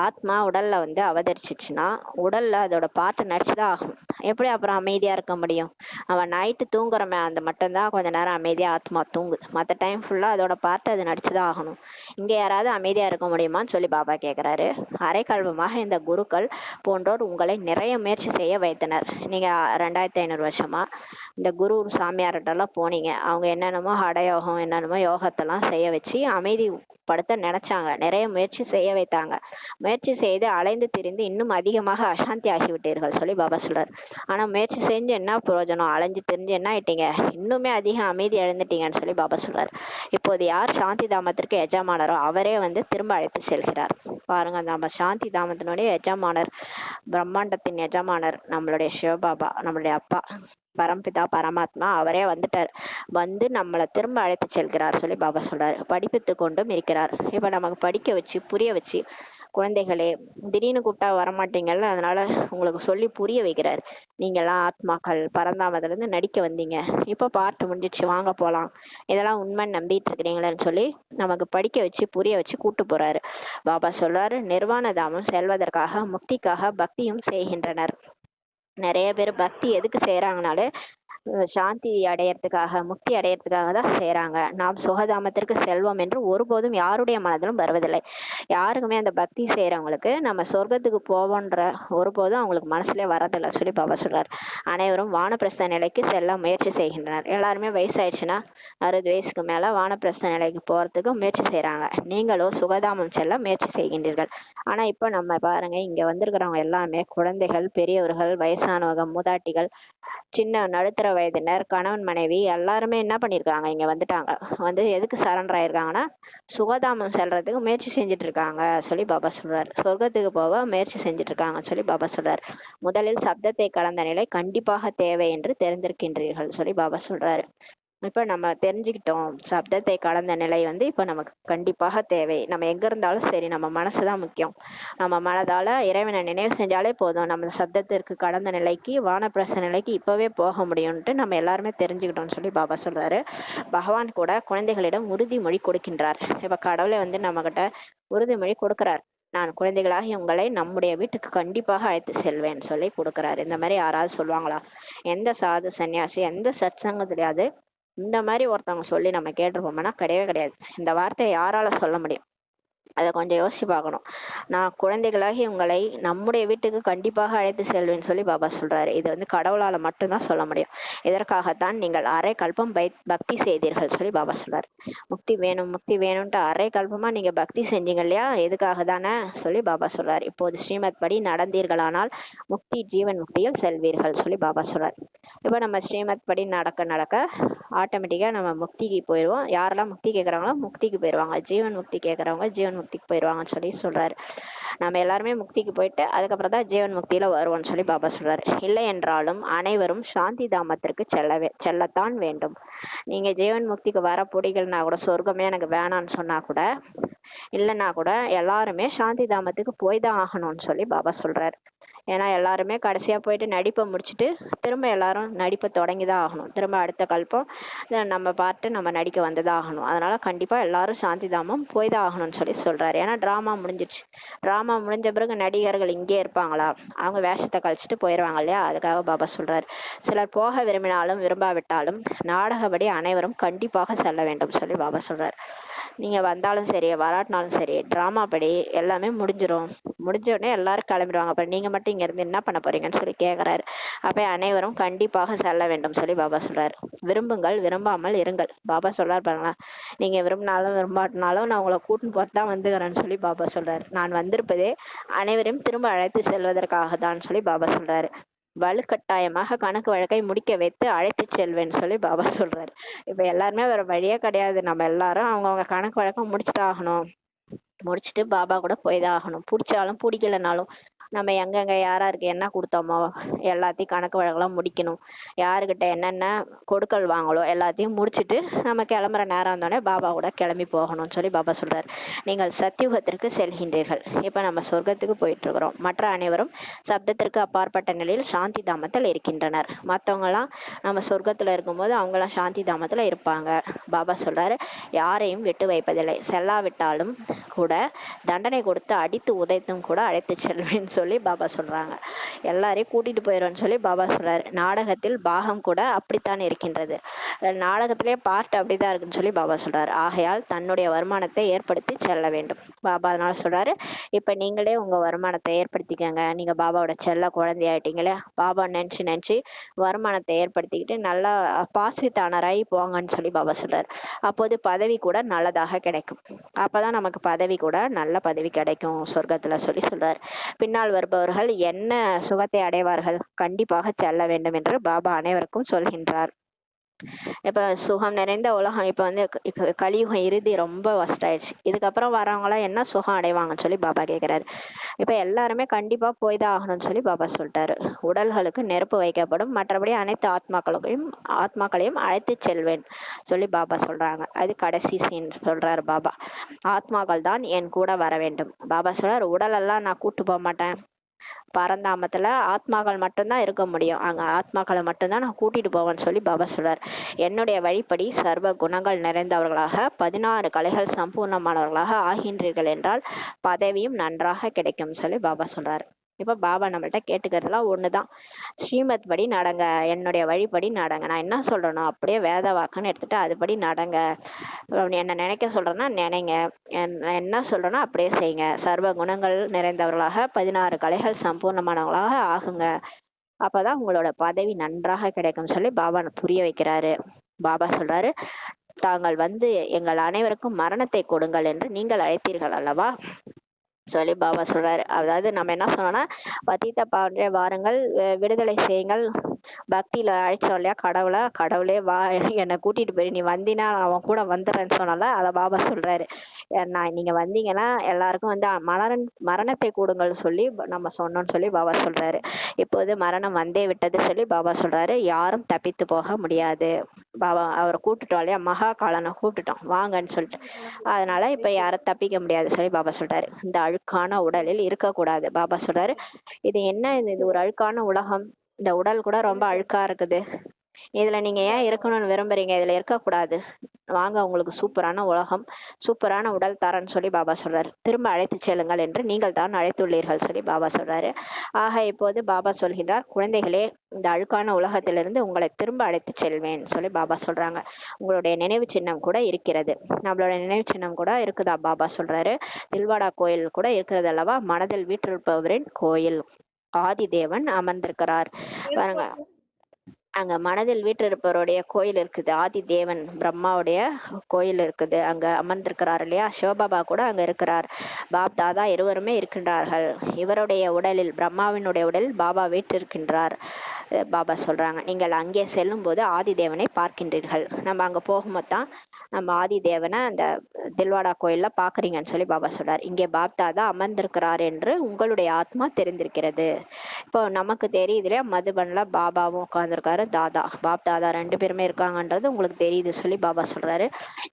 ஆத்மா உடல்ல வந்து அவதரிச்சிச்சுன்னா உடல்ல அதோட பாட்டு நடிச்சுதான் ஆகணும். எப்படி அப்புறம் அமைதியா இருக்க முடியும்? அவன் நைட்டு தூங்குறமே அந்த மட்டும்தான் கொஞ்ச நேரம் அமைதியா ஆத்மா தூங்குது, மற்ற டைம் ஃபுல்லா அதோட பாட்டு அது நடிச்சுதான் ஆகணும். இங்க யாராவது அமைதியா இருக்க முடியுமான்னு சொல்லி பாபா கேக்குறாரு. அரைக்கல்வமாக இந்த குருக்கள் போன்றோர் உங்களை நிறைய முயற்சி செய்ய வைத்தனர். நீங்க 2500 வருஷமா இந்த குரு சாமியார்கிட்டலாம் போனீங்க, அவங்க என்னென்னமோ ஹடயோகம் என்னென்னமோ யோகத்தெல்லாம் செய்ய வச்சு அமைதிப்படுத்த நினைச்சாங்க, நிறைய முயற்சி செய்ய வைத்தாங்க. முயற்சி செய்து அலைந்து திரிந்து இன்னும் அதிகமாக அசாந்தி ஆகிவிட்டீர்கள் சொல்லி பாபா சொல்றாரு. ஆனா முயற்சி செஞ்சு என்ன பிரயோஜனம், அலைஞ்சு திரிஞ்சு என்ன ஆயிட்டீங்க, இன்னுமே அதிக அமைதி இழந்துட்டீங்கன்னு சொல்லி பாபா சொல்றாரு. இப்போது யார் சாந்தி தாமத்திற்கு எஜமானரோ அவரே வந்து திரும்ப அழைத்து செல்கிறார். பாருங்க, நம்ம சாந்தி தாமத்தினுடைய எஜமானர், பிரம்மாண்டத்தின் எஜமானர் நம்மளுடைய சிவபாபா, நம்மளுடைய அப்பா பரம்பிதா பரமாத்மா, அவரே வந்துட்டார், வந்து நம்மளை திரும்ப அழைத்து செல்கிறார் சொல்லி பாபா சொல்றாரு. படிப்பித்து கொண்டும் இருக்கிறார். இப்ப நமக்கு படிக்க வச்சு புரிய வச்சு, குழந்தைகளே திடீர்னு கூப்பிட்டா வரமாட்டீங்கல்ல, அதனால உங்களுக்கு சொல்லி புரிய வைக்கிறாரு. நீங்கெல்லாம் ஆத்மாக்கள் பரந்தாமத்துல இருந்து நடிக்க வந்தீங்க, இப்ப பாட்டு முடிஞ்சிச்சு, வாங்க போலாம், இதெல்லாம் உண்மை நம்பிட்டு இருக்கிறீங்களேன்னு சொல்லி நமக்கு படிக்க வச்சு புரிய வச்சு கூட்டு போறாரு. பாபா சொல்றாரு, நிர்வாண தாமம் செல்வதற்காக முக்திக்காக பக்தியும் செய்கின்றனர். நிறைய பேர் பக்தி எதுக்கு செய்யறாங்கனாலே சாந்தி அடையறதுக்காக, முக்தி அடையறதுக்காக தான் செய்யறாங்க. நாம் சுகதாமத்திற்கு செல்வம் என்று ஒருபோதும் யாருடைய மனதிலும் வருவதில்லை. யாருக்குமே அந்த பக்தி செய்யறவங்களுக்கு நம்ம சொர்க்கத்துக்கு போவோன்ற ஒருபோதும் அவங்களுக்கு மனசுல வரதில்லை சொல்லி பாபா சொல்றாரு. அனைவரும் வானப்பிரஸ்த நிலைக்கு செல்ல முயற்சி செய்கின்றனர். எல்லாருமே வயசாயிடுச்சுன்னா 60 வயசுக்கு மேல வானப்பிரஸ்த நிலைக்கு போறதுக்கு முயற்சி செய்யறாங்க. நீங்களோ சுகதாமம் செல்ல முயற்சி செய்கின்றீர்கள். ஆனா இப்ப நம்ம பாருங்க, இங்க வந்திருக்கிறவங்க எல்லாமே குழந்தைகள், பெரியவர்கள், வயசானவங்க, மூதாட்டிகள், சின்ன நடுத்தர வயதினர், கணவன் மனைவி எல்லாருமே என்ன பண்ணிருக்காங்க, இங்க வந்துட்டாங்க. வந்து எதுக்கு சரண்டர் ஆயிருக்காங்கன்னா சுகதாமம் செல்றதுக்கு முயற்சி செஞ்சுட்டு இருக்காங்க சொல்லி பாபா சொல்றாரு. சொர்க்கத்துக்கு போக முயற்சி செஞ்சுட்டு இருக்காங்க சொல்லி பாபா சொல்றாரு. முதலில் சப்தத்தை கலந்த நிலை கண்டிப்பாக தேவை என்று தெரிந்திருக்கின்றீர்கள் சொல்லி பாபா சொல்றாரு. இப்ப நம்ம தெரிஞ்சுக்கிட்டோம். சப்தத்தை கடந்த நிலை வந்து இப்ப நமக்கு கண்டிப்பாக தேவை. நம்ம எங்க இருந்தாலும் சரி, நம்ம மனசுதான் முக்கியம். நம்ம மனதால இறைவனை நினைவு செஞ்சாலே போதும். நம்ம சப்தத்திற்கு கடந்த நிலைக்கு, வானப்பிரஸ்த நிலைக்கு இப்பவே போக முடியும்ன்ட்டு நம்ம எல்லாருமே தெரிஞ்சுக்கிட்டோம்னு சொல்லி பாபா சொல்றாரு. பகவான் கூட குழந்தைகளிடம் உறுதிமொழி கொடுக்கின்றார். இப்ப கடவுளை வந்து நம்ம கிட்ட உறுதிமொழி கொடுக்கிறார். நான் குழந்தைகளாகி உங்களை நம்முடைய வீட்டுக்கு கண்டிப்பாக அழைத்து செல்வேன் சொல்லி கொடுக்கிறாரு. இந்த மாதிரி யாராவது சொல்லுவாங்களா? எந்த சாது சன்னியாசி, எந்த சத்சங்கத்திலயாவது இந்த மாதிரி ஒருத்தவங்க சொல்லி நம்ம கேட்டிருப்போம்னா கிடையவே கிடையாது. இந்த வார்த்தையை யாரால சொல்ல முடியும்? அதை கொஞ்சம் யோசிச்சு பார்க்கணும். நான் குழந்தைகளாகி உங்களை நம்முடைய வீட்டுக்கு கண்டிப்பாக அழைத்து செல்வேன்னு சொல்லி பாபா சொல்றாரு. இது வந்து கடவுளால மட்டும்தான் சொல்ல முடியும். இதற்காகத்தான் நீங்கள் அரை கல்பம் பக்தி செய்தீர்கள் சொல்லி பாபா சொல்றாரு. முக்தி வேணும் முக்தி வேணும்ட்டு அரை கல்பமா நீங்க பக்தி செஞ்சீங்க இல்லையா? எதுக்காக தானே சொல்லி பாபா சொல்றாரு. இப்போது ஸ்ரீமத் படி நடந்தீர்களானால் முக்தி ஜீவன் முக்தியில் செல்வீர்கள் சொல்லி பாபா சொல்றாரு. இப்ப நம்ம ஸ்ரீமத் படி நடக்க நடக்க ஆட்டோமேட்டிக்கா நம்ம முக்திக்கு போயிடுவோம். யாரெல்லாம் முக்தி கேட்கறாங்களோ முக்திக்கு போயிடுவாங்க. ஜீவன் முக்தி கேட்கறவங்க ஜீவன் முக்திக்கு போயிடுவாங்கன்னு சொல்லி சொல்றாரு. நம்ம எல்லாருமே முக்திக்கு போயிட்டு அதுக்கப்புறம் தான் ஜீவன் முக்தியில வருவோம்னு சொல்லி பாபா சொல்றாரு. இல்லை என்றாலும் அனைவரும் சாந்தி தாமத்திற்கு செல்லத்தான் வேண்டும். நீங்க ஜீவன் முக்திக்கு வர பிடிக்கலனா கூட, சொர்க்கமே எனக்கு வேணான்னு சொன்னா கூட, இல்லைன்னா கூட எல்லாருமே சாந்தி தாமத்துக்கு போய் தான் ஆகணும்னு சொல்லி பாபா சொல்றாரு. ஏன்னா எல்லாருமே கடைசியா போயிட்டு நடிப்பை முடிச்சுட்டு திரும்ப எல்லாரும் நடிப்பை தொடங்கிதான் ஆகணும். திரும்ப அடுத்த கல்பம் நம்ம பார்த்து நம்ம நடிக்க வந்துதான் ஆகணும். அதனால கண்டிப்பா எல்லாரும் சாந்தி தாமம் போய் தான் ஆகணும்னு சொல்லி சொல்றாரு. ஏன்னா டிராமா முடிஞ்சிடுச்சு. டிராமா முடிஞ்ச பிறகு நடிகர்கள் இங்கே இருப்பாங்களா? அவங்க வேஷத்தை கழிச்சிட்டு போயிடுவாங்க இல்லையா? அதுக்காக பாபா சொல்றாரு. சிலர் போக விரும்பினாலும் விரும்பாவிட்டாலும் நாடகப்படி அனைவரும் கண்டிப்பாக செல்ல வேண்டும் சொல்லி பாபா சொல்றாரு. நீங்க வந்தாலும் சரி வராட்டினாலும் சரி, டிராமா படி எல்லாமே முடிஞ்சிடும். முடிஞ்ச உடனே எல்லாரும் கிளம்பிடுவாங்க. அப்ப நீங்க மட்டும் இங்க இருந்து என்ன பண்ண போறீங்கன்னு சொல்லி கேக்குறாரு. அப்ப அனைவரும் கண்டிப்பாக செல்ல வேண்டும் சொல்லி பாபா சொல்றாரு. விரும்புங்கள், விரும்பாமல் இருங்கள். பாபா சொல்றாரு பாருங்களா, நீங்க விரும்பினாலும் விரும்பாட்டினாலும் நான் உங்களை கூட்டின்னு போறதுதான் வந்துக்கிறேன்னு சொல்லி பாபா சொல்றாரு. நான் வந்திருப்பதே அனைவரையும் திரும்ப அழைத்து செல்வதற்காக தான் சொல்லி பாபா சொல்றாரு. வலுக்கட்டாயமாக கணக்கு வழக்கை முடிக்க வைத்து அழைத்து செல்வேன்னு சொல்லி பாபா சொல்றாரு. இப்ப எல்லாருமே வேற வழியே கிடையாது. நம்ம எல்லாரும் அவங்கவுங்க கணக்கு வழக்கம் முடிச்சுதான் ஆகணும். முடிச்சுட்டு பாபா கூட போய்தான் ஆகணும். பிடிச்சாலும் பிடிக்கலனாலும் நம்ம எங்கெங்க யாராருக்கு என்ன கொடுத்தோமோ எல்லாத்தையும் கணக்கு வழக்கெல்லாம் முடிக்கணும். யாருக்கிட்ட என்னென்ன கொடுக்கல் வாங்கலோ எல்லாத்தையும் முடிச்சுட்டு நம்ம கிளம்புற நேரம் வந்தோடனே பாபா கூட கிளம்பி போகணும்னு சொல்லி பாபா சொல்றாரு. நீங்கள் சத்தியுகத்திற்கு செல்கின்றீர்கள். இப்ப நம்ம சொர்க்கத்துக்கு போயிட்டு இருக்கிறோம். மற்ற அனைவரும் சப்தத்திற்கு அப்பாற்பட்ட நிலையில் சாந்தி தாமத்தில் இருக்கின்றனர். மற்றவங்க எல்லாம் நம்ம சொர்க்கத்துல இருக்கும்போது அவங்க எல்லாம் சாந்தி தாமத்துல இருப்பாங்க. பாபா சொல்றாரு, யாரையும் விட்டு வைப்பதில்லை. செல்லாவிட்டாலும் கூட தண்டனை கொடுத்து அடித்து உதைத்தும் கூட அழைத்து செல்வேன்னு சொல்லி பாபா சொல்றாங்க. எல்லாரையும் கூட்டிட்டு போயிடுவேன்னு சொல்லி பாபா சொல்றாரு. நாடகத்தில் பாகம் கூட அப்படித்தான் இருக்கின்றது. நாடகத்திலே பார்ட் அப்படிதான் இருக்குன்னு சொல்லி பாபா சொல்றாரு. ஆகையால் தன்னுடைய வருமானத்தை ஏற்படுத்தி செல்ல வேண்டும். பாபா அதனால சொல்றாரு, இப்ப நீங்களே உங்க வருமானத்தை ஏற்படுத்திக்கங்க. நீங்க பாபாவோட செல்ல குழந்தையாயிட்டீங்களே, பாபா நினைச்சு நினைச்சு வருமானத்தை ஏற்படுத்திக்கிட்டு நல்லா பாஸ்வித்தானராகி போங்கன்னு சொல்லி பாபா சொல்றாரு. அப்போது பதவி கூட நல்லதாக கிடைக்கும். அப்பதான் நமக்கு பதவி கூட நல்ல பதவி கிடைக்கும் சொர்க்கத்துல சொல்லி சொல்றாரு. பின்னால் வருபவர்கள் என்ன சுகத்தை அடைவார்கள்? கண்டிப்பாக செல்ல வேண்டும் என்று பாபா அனைவருக்கும் சொல்கின்றார். இப்ப சுகம் நிறைந்த உலகம் இப்ப வந்து கலியுகம் இறுதி ரொம்ப வஸ்ட் ஆயிடுச்சு. இதுக்கப்புறம் வரவங்க எல்லாம் என்ன சுகம் அடைவாங்கன்னு சொல்லி பாபா கேக்குறாரு. இப்ப எல்லாருமே கண்டிப்பா போய் தான் ஆகணும்னு சொல்லி பாபா சொல்லிட்டாரு. உடல்களுக்கு நெருப்பு வைக்கப்படும், மற்றபடி அனைத்து ஆத்மாக்களையும் அழைத்து செல்வேன் சொல்லி பாபா சொல்றாங்க. அது கடைசி சீன் சொல்றாரு பாபா. ஆத்மாக்கள் தான் என் கூட வர வேண்டும். பாபா சொல்றாரு, உடல் எல்லாம் நான் கூட்டு போக மாட்டேன். பரந்தாமத்துல ஆத்மாக்கள் மட்டும்தான் இருக்க முடியும். அங்க ஆத்மாக்களை மட்டும்தான் நான் கூட்டிட்டு போவேன்னு சொல்லி பாபா சொல்றார். என்னுடைய வழிப்படி சர்வ குணங்கள் நிறைந்தவர்களாக 16 கலைகள் சம்பூர்ணமானவர்களாக ஆகின்றீர்கள் என்றால் பதவியும் நன்றாக கிடைக்கும் சொல்லி பாபா சொல்றாரு. இப்ப பாபா நம்மள்ட்ட கேட்டுக்கிறதுலாம் ஒண்ணுதான். ஸ்ரீமத் படி நடங்க, என்னுடைய வழிபடி நடங்க. நான் என்ன சொல்றேனோ அப்படியே வேத வாக்குன்னு எடுத்துட்டு அதுபடி நடங்க. என்ன நினைக்க சொல்றேன்னா நினைங்க, என்ன சொல்றேன்னா அப்படியே செய்யுங்க. சர்வ குணங்கள் நிறைந்தவர்களாக 16 கலைகள் சம்பூர்ணமானவர்களாக ஆகுங்க. அப்பதான் உங்களோட பதவி நன்றாக கிடைக்கும் சொல்லி பாபா புரிய வைக்கிறாரு. பாபா சொல்றாரு, தாங்கள் வந்து எங்கள் அனைவருக்கும் மரணத்தை கொடுங்கள் என்று நீங்கள் அழைத்தீர்கள் அல்லவா சொல்லி பாபா சொல்றாரு. அதாவது நம்ம என்ன சொன்னோம்னா, பதீத்த பாவனை வாருங்கள், விடுதலை செய்யுங்கள், பக்தியில அழைச்சோம் இல்லையா கடவுளை, கடவுளே வா என்னை கூட்டிட்டு போய் நீ வந்தினா அவன் கூட வந்துடுறேன்னு சொன்னால அதை பாபா சொல்றாரு. நான் நீங்க வந்தீங்கன்னா எல்லாருக்கும் வந்து மரணத்தை கூடுங்கள் சொல்லி நம்ம சொன்னோம்னு சொல்லி பாபா சொல்றாரு. இப்போது மரணம் வந்தே விட்டது சொல்லி பாபா சொல்றாரு. யாரும் தப்பித்து போக முடியாது. பாபா அவரை கூப்பிட்டுட்டோம் இல்லையா, மகா காலனை கூப்பிட்டுட்டோம் வாங்கன்னு சொல்லிட்டு. அதனால இப்ப யாரும் தப்பிக்க முடியாது சொல்லி பாபா சொல்றாரு. இந்த அழுக்கான உடலில் இருக்கக்கூடாது. பாபா சொல்றாரு, இது என்ன இது ஒரு அழுக்கான உலகம், இந்த உடல் கூட ரொம்ப அழுக்கா இருக்குது, இதுல நீங்க ஏன் இருக்கணும்னு விரும்புறீங்க, இதுல இருக்கக்கூடாது, வாங்க உங்களுக்கு சூப்பரான உலகம், சூப்பரான உடல் தரேன்னு சொல்லி பாபா சொல்றாரு. திரும்ப அழைத்து செல்லுங்கள் என்று நீங்கள் தான் அழைத்துள்ளீர்கள் சொல்லி பாபா சொல்றாரு. ஆக இப்போது பாபா சொல்கின்றார், குழந்தைகளே, இந்த அழுக்கான உலகத்திலிருந்து உங்களை திரும்ப அழைத்து செல்வேன் சொல்லி பாபா சொல்றாங்க. உங்களுடைய நினைவு சின்னம் கூட இருக்கிறது. நம்மளோட நினைவு சின்னம் கூட இருக்குதா பாபா சொல்றாரு. தில்வாடா கோயில் கூட இருக்கிறது அல்லவா, மனதில் வீற்றிருப்பவரின் கோயில், ஆதி தேவன் அமர்ந்திருக்கிறார் பாருங்க. அங்க மனதில் வீற்றிருப்பவருடைய கோயில் இருக்குது, ஆதி தேவன் பிரம்மாவுடைய கோயில் இருக்குது, அங்க அமர்ந்திருக்கிறார் இல்லையா. சிவபாபா கூட அங்க இருக்கிறார். பாப் தாதா இருவருமே இருக்கின்றார்கள். இவருடைய உடலில், பிரம்மாவினுடைய உடலில் பாபா வீற்றிருக்கின்றார். பாபா சொல்றாங்க, நீங்கள் அங்கே செல்லும் போது ஆதி தேவனை பார்க்கின்றீர்கள். நம்ம அங்க போகும்போது தான் நம்ம ஆதி தேவனை அந்த தில்வாடா கோயில்ல பாக்குறீங்கன்னு சொல்லி பாபா சொல்றார். இங்கே பாப் தாதா அமர்ந்திருக்கிறார் என்று உங்களுடைய ஆத்மா தெரிந்திருக்கிறது. இப்போ நமக்கு தெரியுது இல்லையா, மதுபன்ல பாபாவும் உட்கார்ந்துருக்காரு, தாதா பாப் தாதா ரெண்டு பேருமே இருக்காங்கன்றது உங்களுக்கு தெரியுது சொல்லி பாபா சொல்றாரு.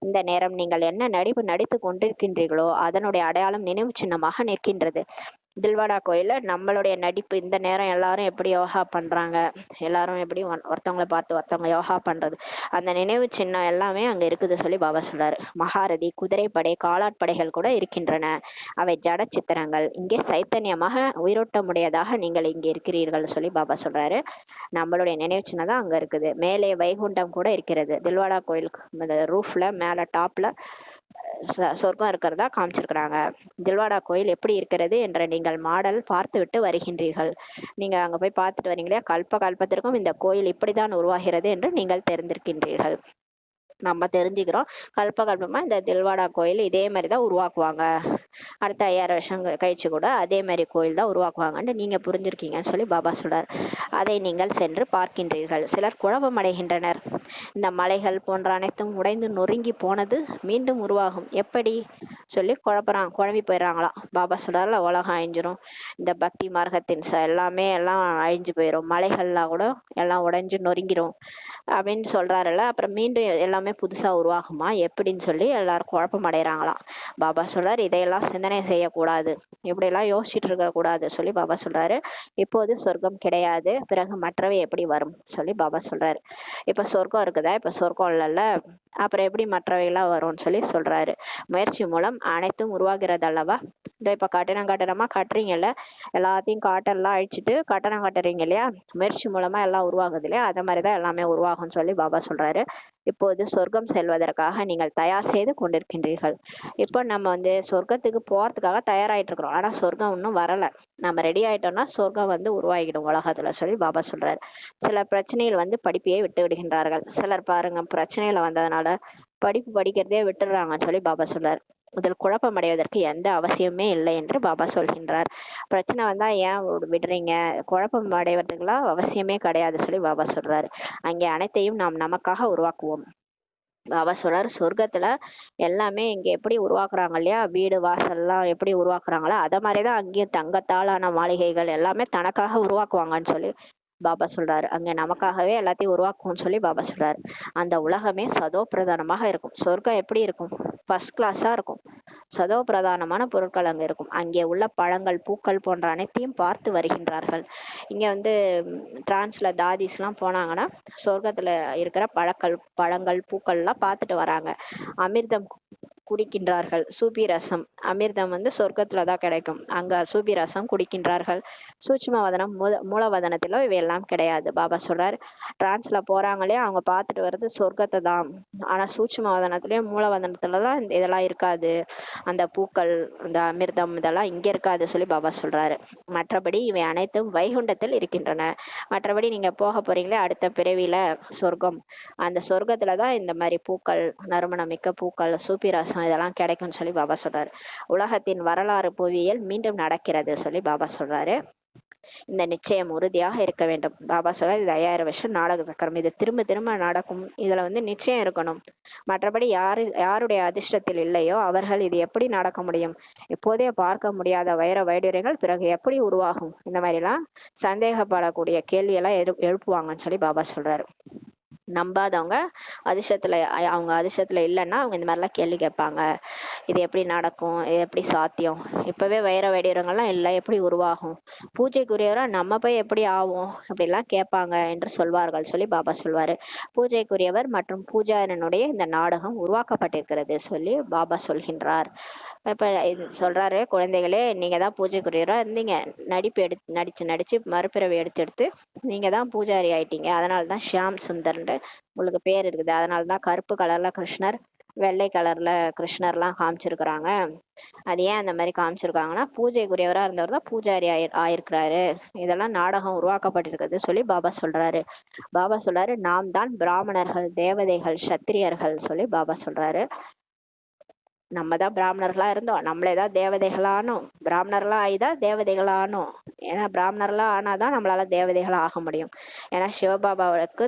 இந்த நேரம் நீங்கள் என்ன நடிப்பு நடித்து கொண்டிருக்கின்றீர்களோ அதனுடைய அடையாளம் நினைவு சின்னமாக நிற்கின்றது. தில்வாடா கோயில்ல நம்மளுடைய நடிப்பு, இந்த நேரம் எல்லாரும் எப்படி யோகா பண்றாங்க, எல்லாரும் எப்படி ஒருத்தவங்களை பார்த்து ஒருத்தவங்க யோகா பண்றது, அந்த நினைவு சின்னம் எல்லாமே அங்க இருக்குது சொல்லி பாபா சொல்றாரு. மகாரதி, குதிரைப்படை, காலாட்படைகள் கூட இருக்கின்றன. அவை ஜட சித்திரங்கள். இங்கே சைத்தன்யமாக உயிரோட்டமுடையதாக நீங்கள் இங்கே இருக்கிறீர்கள் சொல்லி பாபா சொல்றாரு. நம்மளுடைய நினைவு சின்னம் தான் அங்க இருக்குது. மேலே வைகுண்டம் கூட இருக்கிறது. தில்வாடா கோயிலுக்கு ரூஃப்ல மேல டாப்ல சொர்க்கம் இருக்கிறதா காமிச்சிருக்கிறாங்க. தில்வாடா கோயில் எப்படி இருக்கிறது என்ற நீங்கள் மாடல் பார்த்து விட்டு வருகின்றீர்கள். நீங்க அங்க போய் பார்த்துட்டு வரீங்களா, கல்ப கல்பத்திற்கும் இந்த கோயில் இப்படித்தான் உருவாகிறது என்று நீங்கள் தெரிந்திருக்கின்றீர்கள். நம்ம தெரிஞ்சுக்கிறோம், கல்ப கல்பமா இந்த தில்வாடா கோயில் இதே மாதிரிதான் உருவாக்குவாங்க, அடுத்த 5000 வருஷம் கழிச்சு கூட அதே மாதிரி கோயில் தான் உருவாக்குவாங்கன்னு நீங்க புரிஞ்சிருக்கீங்கன்னு சொல்லி பாபா சொல்றார். அதை நீங்கள் சென்று பார்க்கின்றீர்கள். சிலர் குழப்பம் அடைகின்றனர். இந்த மலைகள் போன்ற அனைத்தும் உடைந்து நொறுங்கி போனது மீண்டும் உருவாகும் எப்படி சொல்லி குழம்பி போயிடுறாங்களாம். பாபா சொல்றாருல, உலகம் அழிஞ்சிரும், இந்த பக்தி மார்க்கத்தின் எல்லாமே எல்லாம் அழிஞ்சு போயிடும், மலைகள்லாம் கூட எல்லாம் உடைஞ்சு நொறுங்கிரும் அப்படின்னு சொல்றாருல்ல. அப்புறம் மீண்டும் எல்லாமே புதுசா உருவாகுமா எப்படின்னு சொல்லி எல்லாரும் குழப்பம் அடைகிறாங்களாம். பாபா சொல்றாரு, இதையெல்லாம் சிந்தனை செய்யக்கூடாது, இப்படி எல்லாம் யோசிச்சுட்டு இருக்க கூடாது சொல்லி பாபா சொல்றாரு. இப்போது சொர்க்கம் கிடையாது, பிறகு மற்றவை எப்படி வரும் சொல்லி பாபா சொல்றாரு. இப்ப சொர்க்கம் இருக்குதா, இப்ப சொர்க்கம் இல்லைல்ல, அப்புறம் எப்படி மற்றவைகளாம் வரும்னு சொல்லி சொல்றாரு. முயற்சி மூலம் அனைத்தும் உருவாகிறது அல்லவா. இந்த இப்ப கட்டணமா கட்டுறீங்கல்ல, எல்லாத்தையும் காட்டெல்லாம் அழிச்சிட்டு கட்டணம் கட்டுறீங்க இல்லையா, முயற்சி மூலமா எல்லாம் உருவாகுது இல்லையா, அதே மாதிரிதான் எல்லாமே உருவாகும்னு சொல்லி பாபா சொல்றாரு. இப்போது சொர்க்கம் செல்வதற்காக நீங்கள் தயார் செய்து கொண்டிருக்கின்றீர்கள். இப்போ நம்ம வந்து சொர்க்கத்துக்கு போறதுக்காக தயாராயிட்டு இருக்கிறோம், ஆனா சொர்க்கம் இன்னும் வரல. நம்ம ரெடி ஆயிட்டோம்னா சொர்க்கம் வந்து உருவாகிடும் உலகத்துல சொல்லி பாபா சொல்றாரு. சில பிரச்சனைகள் வந்து படிப்பையே விட்டு விடுகின்றார்கள். சிலர் பாருங்க, பிரச்சனையில வந்ததுனால படிப்பு படிக்கிறதே விட்டுடுறாங்கன்னு சொல்லி பாபா சொல்றாரு. இதில் குழப்பம் அடைவதற்கு எந்த அவசியமே இல்லை என்று பாபா சொல்கின்றார். பிரச்சனை வந்தா ஏன் விடுறீங்க, குழப்பம் அடைவதற்கெல்லாம் அவசியமே கிடையாது சொல்லி பாபா சொல்றாரு. அங்கே அனைத்தையும் நாம் நமக்காக உருவாக்குவோம். பாபா சொல்றாரு, சொர்க்கத்துல எல்லாமே இங்க எப்படி உருவாக்குறாங்க இல்லையா, வீடு வாசல்லாம் எப்படி உருவாக்குறாங்களோ அத மாதிரிதான் அங்கேயும் தங்கத்தாலான மாளிகைகள் எல்லாமே தனக்காக உருவாக்குவாங்கன்னு சொல்லி பாபா சொல்றாரு. அங்க நமக்காகவே எல்லாத்தையும் உருவாக்கும்னு சொல்லி பாபா சொல்றாரு. அந்த உலகமே சதோ பிரதானமாக இருக்கும். சொர்க்கம் எப்படி இருக்கும், ஃபர்ஸ்ட் கிளாஸா இருக்கும். சதோ பிரதானமான பொருட்கள் அங்க இருக்கும். அங்கே உள்ள பழங்கள், பூக்கள் போன்ற அனைத்தையும் பார்த்து வருகின்றார்கள். இங்க வந்து டிரான்ஸ்ல தாதிஸ் எல்லாம் போனாங்கன்னா சொர்க்கத்துல இருக்கிற பழங்கள் பூக்கள் எல்லாம் பார்த்துட்டு வராங்க. அமிர்தம் குடிக்கின்றார்கள். சூபி ரசம், அமிர்தம் வந்து சொர்க்கத்துலதான் கிடைக்கும், அங்க சூபி ரசம் குடிக்கின்றார்கள். சூட்சும வதனம் மூலவதனத்திலோ இவையெல்லாம் கிடையாது. பாபா சொல்றாரு, டிரான்ஸ்ல போறாங்களே அவங்க பார்த்துட்டு வர்றது சொர்க்கத்தை தான், ஆனா சூட்சும வதனத்திலயும் மூலவதனத்துலதான் இதெல்லாம் இருக்காது, அந்த பூக்கள், அந்த அமிர்தம் இதெல்லாம் இங்க இருக்காது சொல்லி பாபா சொல்றாரு. மற்றபடி இவை அனைத்தும் வைகுண்டத்தில் இருக்கின்றன. மற்றபடி நீங்க போக போறீங்களே அடுத்த பிறவியில சொர்க்கம், அந்த சொர்க்கத்துலதான் இந்த மாதிரி பூக்கள், நறுமணம் மிக்க பூக்கள், சூப்பி ரசம் இதெல்லாம் கிடைக்கும்னு சொல்லி பாபா சொல்றாரு. உலகத்தின் வரலாறு புவியியல் மீண்டும் நடக்கிறது சொல்லி பாபா சொல்றாரு. இந்த நிச்சயம் உறுதியாக இருக்க வேண்டும். பாபா சொல்றார், இது 5000 வருஷம் நாடக சக்கரம், இது திரும்ப திரும்ப நடக்கும், இதுல வந்து நிச்சயம் இருக்கணும். மற்றபடி யாருடைய அதிர்ஷ்டத்தில் இல்லையோ அவர்கள் இது எப்படி நடக்க முடியும்? இப்போதே பார்க்க முடியாத வைர வைடூரியங்கள் பிறகு எப்படி உருவாகும்? இந்த மாதிரி எல்லாம் சந்தேகப்படக்கூடிய கேள்வியெல்லாம் எழுப்புவாங்கன்னு சொல்லி பாபா சொல்றாரு. நம்பாதவங்க அவங்க அதிர்ஷ்டத்துல இல்லைன்னா அவங்க இந்த மாதிரிலாம் கேள்வி கேட்பாங்க. இது எப்படி நடக்கும், இது எப்படி சாத்தியம், இப்பவே வைர வடிவங்கள்லாம் இல்லை, எப்படி உருவாகும், பூஜைக்குரியவரா நம்ம போய் எப்படி ஆவோம், அப்படிலாம் கேட்பாங்க என்று சொல்வார்கள் சொல்லி பாபா சொல்வாரு. பூஜைக்குரியவர் மற்றும் பூஜாரனுடைய இந்த நாடகம் உருவாக்கப்பட்டிருக்கிறது சொல்லி பாபா சொல்கின்றார். இப்ப சொல்றாரு, குழந்தைகளே, நீங்க தான் பூஜைக்குரியவரா இருந்தீங்க, நடிச்சு நடிச்சு மறுபிறவி எடுத்து நீங்க தான் பூஜாரி ஆயிட்டீங்க, அதனாலதான் ஷியாம் சுந்தர்ன்னு உங்களுக்கு பேர் இருக்குது. அதனாலதான் கருப்பு கலர்ல கிருஷ்ணர், வெள்ளை கலர்ல கிருஷ்ணர்லாம் காமிச்சிருக்கிறாங்க. அது ஏன் அந்த மாதிரி காமிச்சிருக்காங்கன்னா, பூஜைக்குரியவரா இருந்தவர் தான் பூஜாரி ஆயிருக்கிறாரு, இதெல்லாம் நாடகம் உருவாக்கப்பட்டிருக்கிறது சொல்லி பாபா சொல்றாரு. பாபா சொல்றாரு, நாம் தான் பிராமணர்கள், தேவதைகள், சத்திரியர்கள் சொல்லி பாபா சொல்றாரு. நம்ம தான் பிராமணர்களா இருந்தோம், நம்மளே தான் தேவதைகளா ஆனோம், பிராமணர்களா ஆயிதான் தேவதைகளா ஆனோம். ஏன்னா பிராமணர்களா ஆனாதான் நம்மளால தேவதைகளா ஆக முடியும். ஏன்னா சிவபாபாவுக்கு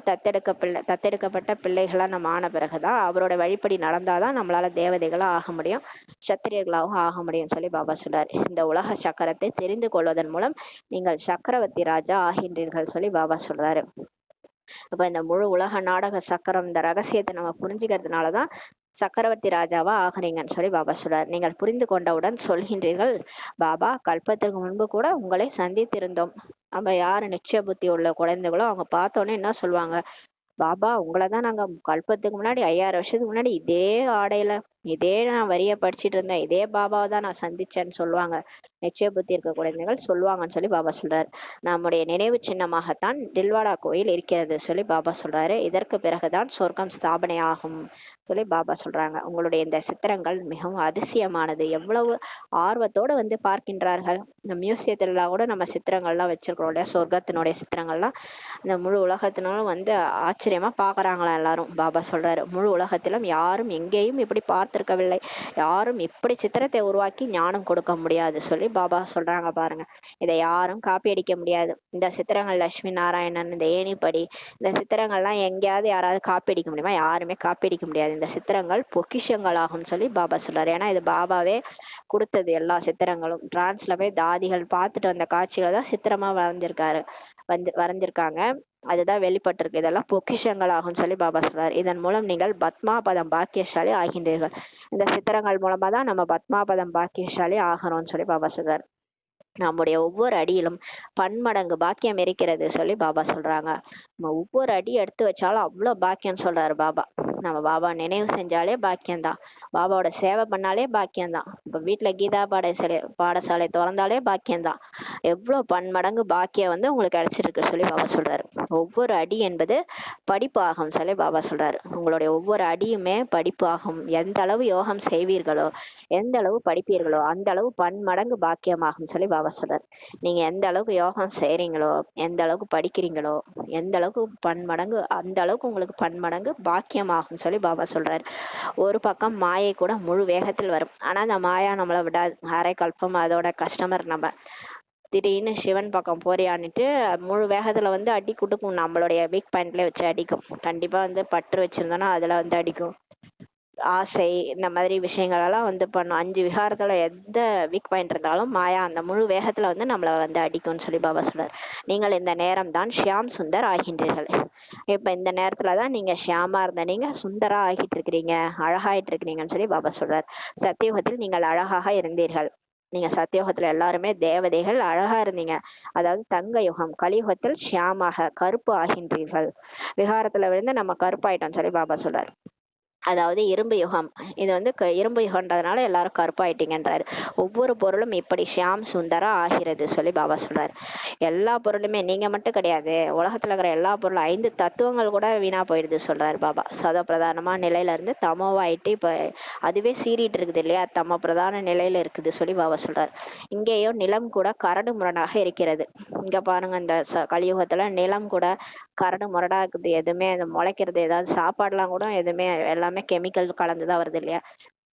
தத்தெடுக்கப்பட்ட பிள்ளைகளா நம்ம ஆன பிறகுதான், அவரோட வழிப்படி நடந்தாதான் நம்மளால தேவதைகளா ஆக முடியும், சத்திரியர்களாகவும் ஆக முடியும் சொல்லி பாபா சொல்றாரு. இந்த உலக சக்கரத்தை தெரிந்து கொள்வதன் மூலம் நீங்கள் சக்கரவர்த்தி ராஜா ஆகின்றீர்கள் சொல்லி பாபா சொல்றாரு. அப்ப இந்த முழு உலக நாடக சக்கரம், இந்த ரகசியத்தை நம்ம புரிஞ்சுக்கிறதுனாலதான் சக்கரவர்த்தி ராஜாவா ஆகுறீங்கன்னு சொல்லி பாபா சொல்றாரு. நீங்கள் புரிந்து கொண்டவுடன் சொல்கின்றீர்கள், பாபா, கல்பத்திற்கு முன்பு கூட உங்களை சந்தித்திருந்தோம். நம்ம யாரு நிச்சய புத்தி உள்ள குழந்தைகளோ அவங்க பார்த்தோன்னே என்ன சொல்லுவாங்க, பாபா, உங்களைதான் நாங்க கல்பத்துக்கு முன்னாடி 5000 வருஷத்துக்கு முன்னாடி இதே ஆடையில இதே நான் வரிய படிச்சுட்டு இருந்தேன், இதே பாபாவை தான் நான் சந்திச்சேன்னு சொல்லுவாங்க. நிச்சய புத்தி இருக்க குழந்தைகள் சொல்லுவாங்கன்னு சொல்லி பாபா சொல்றாரு. நம்முடைய நினைவு சின்னமாகத்தான் தில்வாடா கோயில் இருக்கிறது சொல்லி பாபா சொல்றாரு. இதற்கு பிறகுதான் சொர்க்கம் ஸ்தாபனை ஆகும் சொல்லி பாபா சொல்றாங்க. உங்களுடைய இந்த சித்திரங்கள் மிகவும் அதிசயமானது, எவ்வளவு ஆர்வத்தோட வந்து பார்க்கின்றார்கள். இந்த மியூசியத்துல கூட நம்ம சித்திரங்கள்லாம் வச்சிருக்கிறோம் இல்லையா, சொர்க்கத்தினுடைய சித்திரங்கள்லாம் இந்த முழு உலகத்தினாலும் வந்து ஆச்சரியமா பாக்குறாங்களாம் எல்லாரும். பாபா சொல்றாரு, முழு உலகத்திலும் யாரும் எங்கேயும் இப்படி பார்த்திருக்கவில்லை, யாரும் இப்படி சித்திரத்தை உருவாக்கி ஞானம் கொடுக்க முடியாது சொல்லி பாபா சொல்றாங்க. பாருங்க, இதை யாரும் காப்பி அடிக்க முடியாது. இந்த சித்திரங்கள் லட்சுமி நாராயணன், இந்த ஏணிப்படி, இந்த சித்திரங்கள்லாம் எங்கேயாவது யாராவது காப்பி அடிக்க முடியுமா? யாருமே காப்பி அடிக்க முடியாது. இந்த சித்திரங்கள் பொக்கிஷங்கள் ஆகும் சொல்லி பாபா சொல்றாரு. ஏன்னா இது பாபாவே கொடுத்தது. எல்லா சித்திரங்களும் டிரான்ஸ்ல போய் தாதிகள் பார்த்துட்டு வந்த காட்சிகள் தான் சித்திரமா வரைஞ்சிருக்காங்க, அதுதான் வெளிப்பட்டிருக்கு. இதெல்லாம் பொக்கிஷங்கள் ஆகும் சொல்லி பாபா சொல்றாரு. இதன் மூலம் நீங்கள் பத்மாபதம் பாக்கியசாலி ஆகின்றீர்கள். இந்த சித்திரங்கள் மூலமா தான் நம்ம பத்மாபதம் பாக்கியசாலி ஆகிறோம்னு சொல்லி பாபா சொல்றாரு. நம்முடைய ஒவ்வொரு அடியிலும் பன்மடங்கு பாக்கியம் இருக்கிறது சொல்லி பாபா சொல்றாங்க. நம்ம ஒவ்வொரு அடி எடுத்து வச்சாலும் அவ்வளவு பாக்கியம் சொல்றாரு பாபா. நம்ம பாபா நினைவு செஞ்சாலே பாக்கியம்தான், பாபாவோட சேவை பண்ணாலே பாக்கியம்தான். இப்ப வீட்டுல கீதா பாடசாலை திறந்தாலே பாக்கியம்தான். எவ்வளவு பன்மடங்கு பாக்கியம் வந்து உங்களுக்கு கிடைச்சிருக்கு சொல்லி பாபா சொல்றாரு. ஒவ்வொரு அடி என்பது படிப்பு ஆகும் சொல்லி பாபா சொல்றாரு. உங்களுடைய ஒவ்வொரு அடியுமே படிப்பு ஆகும். எந்த அளவு யோகம் செய்வீர்களோ, எந்த அளவு படிப்பீர்களோ, அந்த அளவு பன்மடங்கு பாக்கியமாகும் சொல்லி பாபா சொல்றாரு. நீங்க எந்த அளவுக்கு யோகம் செய்றீங்களோ, எந்த அளவுக்கு படிக்கிறீங்களோ, எந்த அளவுக்கு பன்மடங்கு, அந்த அளவுக்கு உங்களுக்கு பன்மடங்கு பாக்கியமாகும் சொல்லி பாபா சொல்றாரு. ஒரு பக்கம் மாயை கூட முழு வேகத்தில் வரும், ஆனா அந்த மாயா நம்மளை விடாது. அரை கல்பம் அதோட கஸ்டமர். நம்ம திடீர்னு சிவன் பக்கம் போறியான்னுட்டு முழு வேகத்துல வந்து அடி கொடுக்கும், நம்மளுடைய வீக் பாயிண்ட்ல வச்சு அடிக்கும். கண்டிப்பா வந்து பற்று வச்சிருந்தோம்னா அதுல வந்து அடிக்கும். ஆசை, இந்த மாதிரி விஷயங்கள் எல்லாம் வந்து பண்ணும். 5 விகாரத்துல எந்த வீக் பாயிண்ட் இருந்தாலும் மாயா அந்த முழு வேகத்துல வந்து நம்மள வந்து அடிக்கும்னு சொல்லி பாபா சொல்றாரு. நீங்கள் இந்த நேரம் தான் ஷியாம் சுந்தர் ஆகின்றீர்கள். இப்ப இந்த நேரத்துலதான் நீங்க ஷியாமா இருந்த நீங்க சுந்தரா ஆகிட்டு இருக்கிறீங்க, அழகாயிட்டு இருக்கிறீங்கன்னு சொல்லி பாபா சொல்றாரு. சத்தியுகத்தில் நீங்கள் அழகாக இருந்தீர்கள். நீங்க சத்தியுகத்துல எல்லாருமே தேவதைகள், அழகா இருந்தீங்க. அதாவது தங்க யுகம். கலியுகத்தில் ஷியாமாக கருப்பு ஆகின்றீர்கள். விகாரத்துல விழுந்து நம்ம கருப்பாயிட்டோம்னு சொல்லி பாபா சொல்றாரு. அதாவது இரும்பு யுகம். இது வந்து இரும்பு யுகம்ன்றதுனால எல்லாரும் கருப்பாயிட்டீங்கன்றாரு. ஒவ்வொரு பொருளும் இப்படி ஷியாம் சுந்தரா ஆகிறது சொல்லி பாபா சொல்றாரு. எல்லா பொருளுமே, நீங்க மட்டும் கிடையாது, உலகத்துல இருக்கிற எல்லா பொருளும் 5 தத்துவங்கள் கூட வீணா போயிடுது சொல்றாரு பாபா. சத பிரதானமா நிலையில இருந்து தமோவாயிட்டு இப்ப அதுவே சீறிட்டு இருக்குது இல்லையா, தமோ பிரதான நிலையில இருக்குது சொல்லி பாபா சொல்றாரு. இங்கேயோ நிலம் கூட கரடு முரடாக இருக்கிறது. இங்க பாருங்க, இந்த கலியுகத்துல நிலம் கூட கரடு முரடா இருக்குது. எதுவுமே அது முளைக்கிறது, ஏதாவது சாப்பாடுலாம் கூட எதுவுமே எல்லாமே கெமிக்கல் கலந்துதான் வருது இல்லையா,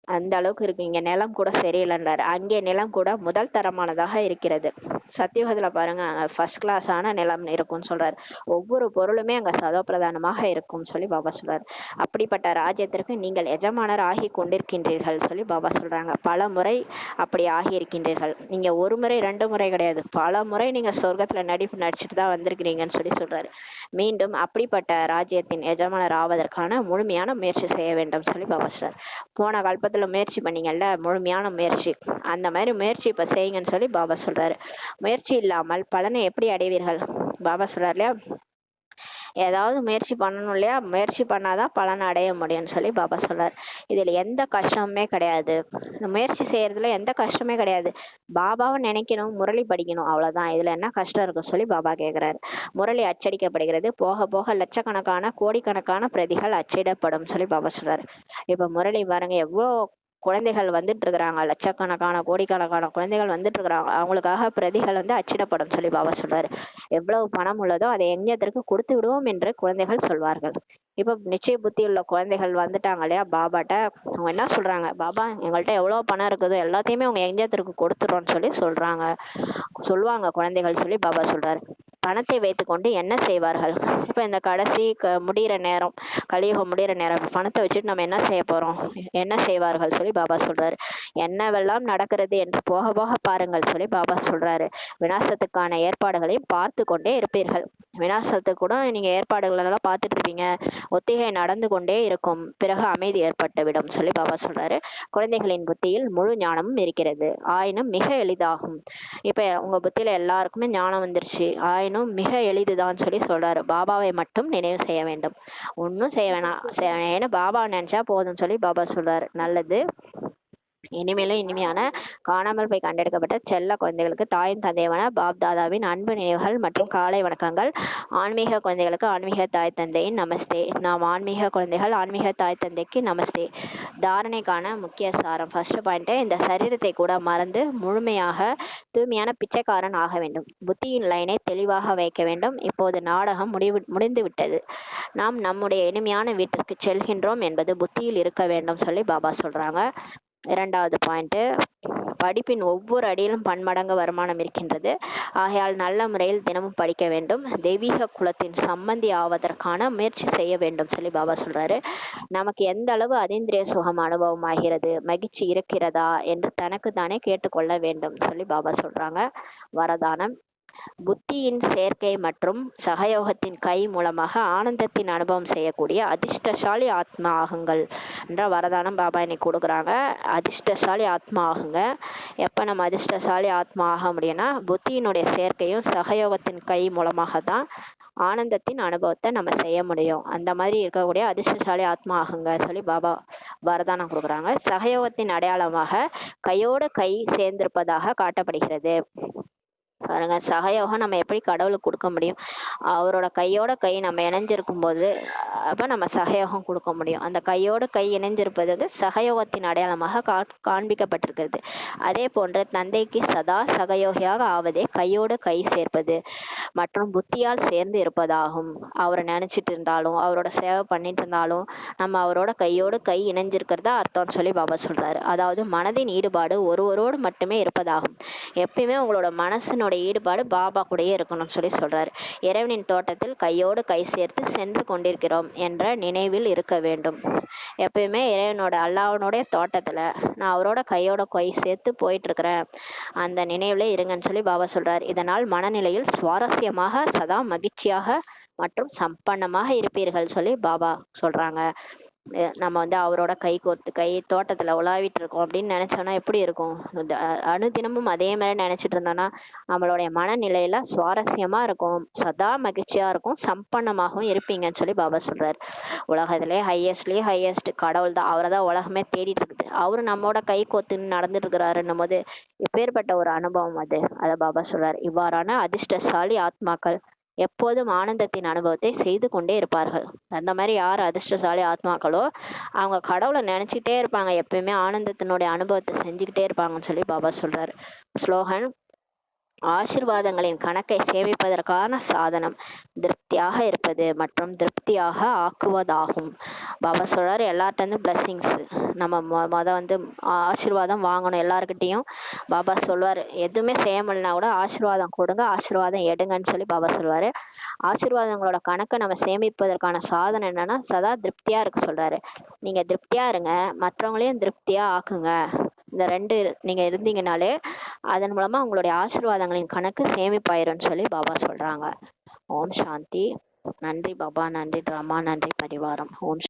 அந்த அளவுக்கு இருக்கு. இங்க நிலம் கூட சரியில்லைன்றாரு. அங்கே நிலம் கூட முதல் தரமானதாக இருக்கிறது. சத்தியுகத்துல பாருங்க ஃபர்ஸ்ட் கிளாஸான நிலம் இருக்கும்னு சொல்றாரு. ஒவ்வொரு பொருளுமே அங்க சதோப்பிரதானமாக இருக்கும்னு சொல்லி பாபா சொல்றாரு. அப்படிப்பட்ட ராஜ்யத்திற்கு நீங்கள் எஜமானர் ஆகி கொண்டிருக்கின்றீர்கள் சொல்லி பாபா சொல்றாங்க. பல முறை அப்படி ஆகி இருக்கின்றீர்கள். நீங்க ஒரு முறை 2 முறை கிடையாது, பல முறை நீங்க சொர்க்கத்துல நடிப்பு நடிச்சுட்டு தான் வந்திருக்கிறீங்கன்னு சொல்லி சொல்றாரு. மீண்டும் அப்படிப்பட்ட ராஜ்யத்தின் எஜமானர் ஆவதற்கான முழுமையான முயற்சி செய்ய வேண்டும் சொல்லி பாபா சொல்றாரு. போன கல்பத்துல முயற்சி பண்ணீங்கல்ல, முழுமையான முயற்சி, அந்த மாதிரி முயற்சி இப்ப செய்யுங்கன்னு சொல்லி பாபா சொல்றாரு. முயற்சி இல்லாமல் பலனை எப்படி அடைவீர்கள்? பாபா சொல்றாரு இல்லையா, ஏதாவது முயற்சி பண்ணணும் இல்லையா, முயற்சி பண்ணாதான் பலனை அடைய முடியும்னு சொல்லி பாபா சொல்றாரு. இதுல எந்த கஷ்டமுமே கிடையாது, இந்த முயற்சி செய்யறதுல எந்த கஷ்டமே கிடையாது. பாபாவை நினைக்கணும், முரளி படிக்கணும், அவ்வளவுதான். இதுல என்ன கஷ்டம் இருக்கும் சொல்லி பாபா கேக்குறாரு. முரளி அச்சடிக்கப்படுகிறது, போக போக லட்சக்கணக்கான கோடிக்கணக்கான பிரதிகள் அச்சிடப்படும் சொல்லி பாபா சொல்றாரு. இப்ப முரளி பாருங்க, எவ்வளோ குழந்தைகள் வந்துட்டு இருக்கிறாங்க, லட்சக்கணக்கான கோடிக்கணக்கான குழந்தைகள் வந்துட்டு இருக்கிறாங்க, அவங்களுக்காக பிரதிகள் அச்சிடப்படும் சொல்லி பாபா சொல்றாரு. எவ்வளவு பணம் உள்ளதோ அதை எங்கத்திற்கு கொடுத்து விடுவோம் என்று குழந்தைகள் சொல்வார்கள். இப்ப நிச்சய புத்தி உள்ள குழந்தைகள் வந்துட்டாங்க இல்லையா பாபாட்ட, அவங்க என்ன சொல்றாங்க, பாபா எங்கள்கிட்ட எவ்வளவு பணம் இருக்குதோ எல்லாத்தையுமே அவங்க எங்கத்திற்கு கொடுத்துடுறோம்னு சொல்லி சொல்லுவாங்க குழந்தைகள் சொல்லி பாபா சொல்றாரு. பணத்தை வைத்துக்கொண்டு என்ன செய்வார்கள்? இப்ப இந்த கடைசி முடிகிற நேரம், கலியுகம் முடிகிற நேரம், பணத்தை வச்சுட்டு நம்ம என்ன செய்ய போறோம், என்ன செய்வார்கள் சொல்லி பாபா சொல்றாரு. என்னவெல்லாம் நடக்கிறது என்று போக போக பாருங்கள் சொல்லி பாபா சொல்றாரு. விநாசத்துக்கான ஏற்பாடுகளையும் பார்த்து கொண்டே இருப்பீர்கள். விநாசத்துக்கு கூட நீங்க ஏற்பாடுகள் எல்லாம் பார்த்துட்டு இருப்பீங்க, ஒத்திகை நடந்து கொண்டே இருக்கும், பிறகு அமைதி ஏற்பட்டுவிடும் சொல்லி பாபா சொல்றாரு. குழந்தைகளின் புத்தியில் முழு ஞானமும் இருக்கிறது, ஆயினும் மிக எளிதாகும். இப்ப உங்க புத்தியில எல்லாருக்குமே ஞானம் வந்துருச்சு, ஆயினும் மிக எளிதுதான் சொல்லி சொல்றாரு. பாபாவை மட்டும் நினைவு செய்ய வேண்டும், ஒன்னும் செய்ய வேணாம், ஏன்னா பாபா நினைச்சா போதும் சொல்லி பாபா சொல்றாரு. நல்லது. இனிமேலும் இனிமையான காணாமல் போய் கண்டெடுக்கப்பட்ட செல்ல குழந்தைகளுக்கு தாயின் தந்தையவன பாப் தாதாவின் அன்பு நினைவுகள் மற்றும் காலை வணக்கங்கள். ஆன்மீக குழந்தைகளுக்கு ஆன்மீக தாய் தந்தையின் நமஸ்தே. நாம் ஆன்மீக குழந்தைகள், ஆன்மீக தாய் தந்தைக்கு நமஸ்தே. தாரணைக்கான முக்கிய சாரம். ஃபர்ஸ்ட் பாயிண்ட், இந்த சரீரத்தை கூட மறந்து முழுமையாக தூய்மையான பிச்சைக்காரன் ஆக வேண்டும். புத்தியின் லைனை தெளிவாக வைக்க வேண்டும். இப்போது நாடகம் முடிந்து விட்டது, நாம் நம்முடைய இனிமையான வீட்டிற்கு செல்கின்றோம் என்பது புத்தியில் இருக்க வேண்டும் சொல்லி பாபா சொல்றாங்க. இரண்டாவது பாயிண்ட், படிப்பின் ஒவ்வொரு அடியிலும் பன்மடங்கு வருமானம் இருக்கின்றது, ஆகையால் நல்ல முறையில் தினமும் படிக்க வேண்டும். தெய்வீக குலத்தின் சம்பந்தி ஆவதற்கான முயற்சி செய்ய வேண்டும் சொல்லி பாபா சொல்றாரு. நமக்கு எந்த அளவு அதீந்திரிய சுகம் அனுபவம் ஆகிறது, மகிழ்ச்சி இருக்கிறதா என்று தனக்கு தானே கேட்டுக்கொள்ள வேண்டும் சொல்லி பாபா சொல்றாங்க. வரதானம். புத்தியின் சேர்க்கை மற்றும் சகயோகத்தின் கை மூலமாக ஆனந்தத்தின் அனுபவம் செய்யக்கூடிய அதிர்ஷ்டசாலி ஆத்மா ஆகுங்கள் என்ற வரதானம் பாபா இன்னைக்கு கொடுக்குறாங்க. அதிர்ஷ்டசாலி ஆத்மா ஆகுங்க. எப்ப நம்ம அதிர்ஷ்டசாலி ஆத்மா ஆக முடியும்னா, புத்தியினுடைய சேர்க்கையும் சகயோகத்தின் கை மூலமாக தான் ஆனந்தத்தின் அனுபவத்தை நம்ம செய்ய முடியும். அந்த மாதிரி இருக்கக்கூடிய அதிர்ஷ்டசாலி ஆத்மா ஆகுங்க சொல்லி பாபா வரதானம் கொடுக்குறாங்க. சகயோகத்தின் அடையாளமாக கையோடு கை சேர்ந்திருப்பதாக காட்டப்படுகிறது. பாருங்க, சகயோகம் நம்ம எப்படி கடவுளுக்கு கொடுக்க முடியும், அவரோட கையோட கை நம்ம இணைஞ்சிருக்கும் போது அப்ப நம்ம சகயோகம் கொடுக்க முடியும். அந்த கையோட கை இணைஞ்சிருப்பது சகயோகத்தின் அடையாளமாக காண்பிக்கப்பட்டிருக்கிறது. அதே போன்று தந்தைக்கு சதா சகயோகியாக ஆவதே கையோடு கை சேர்ப்பது மற்றும் புத்தியால் சேர்ந்து இருப்பதாகும். அவரை நினைச்சிட்டு இருந்தாலும் அவரோட சேவை பண்ணிட்டு இருந்தாலும் நம்ம அவரோட கையோடு கை இணைஞ்சிருக்கிறதா அர்த்தம்னு சொல்லி பாபா சொல்றாரு. அதாவது மனதின் ஈடுபாடு ஒருவரோடு மட்டுமே இருப்பதாகும். எப்பயுமே உங்களோட மனசினுடைய ஈடுபாடு பாபா கூடயே இருக்கணும்னு சொல்லி சொல்றாரு. இறைவனின் தோட்டத்தில் கையோடு கை சேர்த்து சென்று கொண்டிருக்கிறோம் என்ற நினைவில் இருக்க வேண்டும். எப்பயுமே இறைவனோட அல்லாஹ்வுடைய தோட்டத்துல நான் அவரோட கையோட கை சேர்த்து போயிட்டு இருக்கிறேன், அந்த நினைவுல இருங்கன்னு சொல்லி பாபா சொல்றாரு. இதனால் மனநிலையில் சுவாரஸ்யமாக சதா மகிழ்ச்சியாக மற்றும் சம்பன்னமாக இருப்பீர்கள் சொல்லி பாபா சொல்றாங்க. நம்ம அவரோட கை கோர்த்து கை தோட்டத்துல உலாவிட்டு இருக்கோம் அப்படின்னு நினைச்சோம்னா எப்படி இருக்கும்? அனுதினமும் அதே மாதிரி நினைச்சிட்டு இருந்தோம்னா நம்மளுடைய மனநிலையில சுவாரஸ்யமா இருக்கும், சதா மகிழ்ச்சியா இருக்கும், சம்பன்னமாகவும் இருப்பீங்கன்னு சொல்லி பாபா சொல்றாரு. உலகத்திலே ஹையஸ்ட் கடவுள் தான், அவரை தான் உலகமே தேடிட்டு இருக்குது. அவரு நம்மோட கை கோத்துன்னு நடந்துட்டு இருக்கிறாருன்னும் போது இப்பேற்பட்ட ஒரு அனுபவம் அதை பாபா சொல்றாரு. இவ்வாறான அதிர்ஷ்டசாலி ஆத்மாக்கள் எப்போதும் ஆனந்தத்தின் அனுபவத்தை செய்து கொண்டே இருப்பார்கள். அந்த மாதிரி யார் அதிர்ஷ்டசாலி ஆத்மாக்களோ அவங்க கடவுளை நினைச்சிட்டே இருப்பாங்க, எப்பயுமே ஆனந்தத்தினுடைய அனுபவத்தை செஞ்சுக்கிட்டே இருப்பாங்கன்னு சொல்லி பாபா சொல்றாரு. ஸ்லோகன். ஆசிர்வாதங்களின் கணக்கை சேமிப்பதற்கான சாதனம் திருப்தியாக இருப்பது மற்றும் திருப்தியாக ஆக்குவதாகும். பாபா சொல்றாரு எல்லார்ட்ட இருந்து பிளஸ்ஸிங்ஸ் நம்ம வந்து ஆசீர்வாதம் வாங்கணும் எல்லாருக்கிட்டையும். பாபா சொல்லுவாரு எதுவுமே செய்ய முடியலனா கூட ஆசீர்வாதம் கொடுங்க, ஆசீர்வாதம் எடுங்கன்னு சொல்லி பாபா சொல்லுவாரு. ஆசீர்வாதங்களோட கணக்கை நம்ம சேமிப்பதற்கான சாதனம் என்னன்னா சதா திருப்தியா இருக்க சொல்றாரு. நீங்க திருப்தியா இருங்க, மற்றவங்களையும் திருப்தியா ஆக்குங்க. இந்த ரெண்டு நீங்க இருந்தீங்கனாலே அதன் மூலமா உங்களுடைய ஆசீர்வாதங்களின் கணக்கு சேமிப்பாயிரும்னு சொல்லி பாபா சொல்றாங்க. ஓம் சாந்தி. நன்றி பாபா, நன்றி ட்ராமா, நன்றி பரிவாரம். ஓம்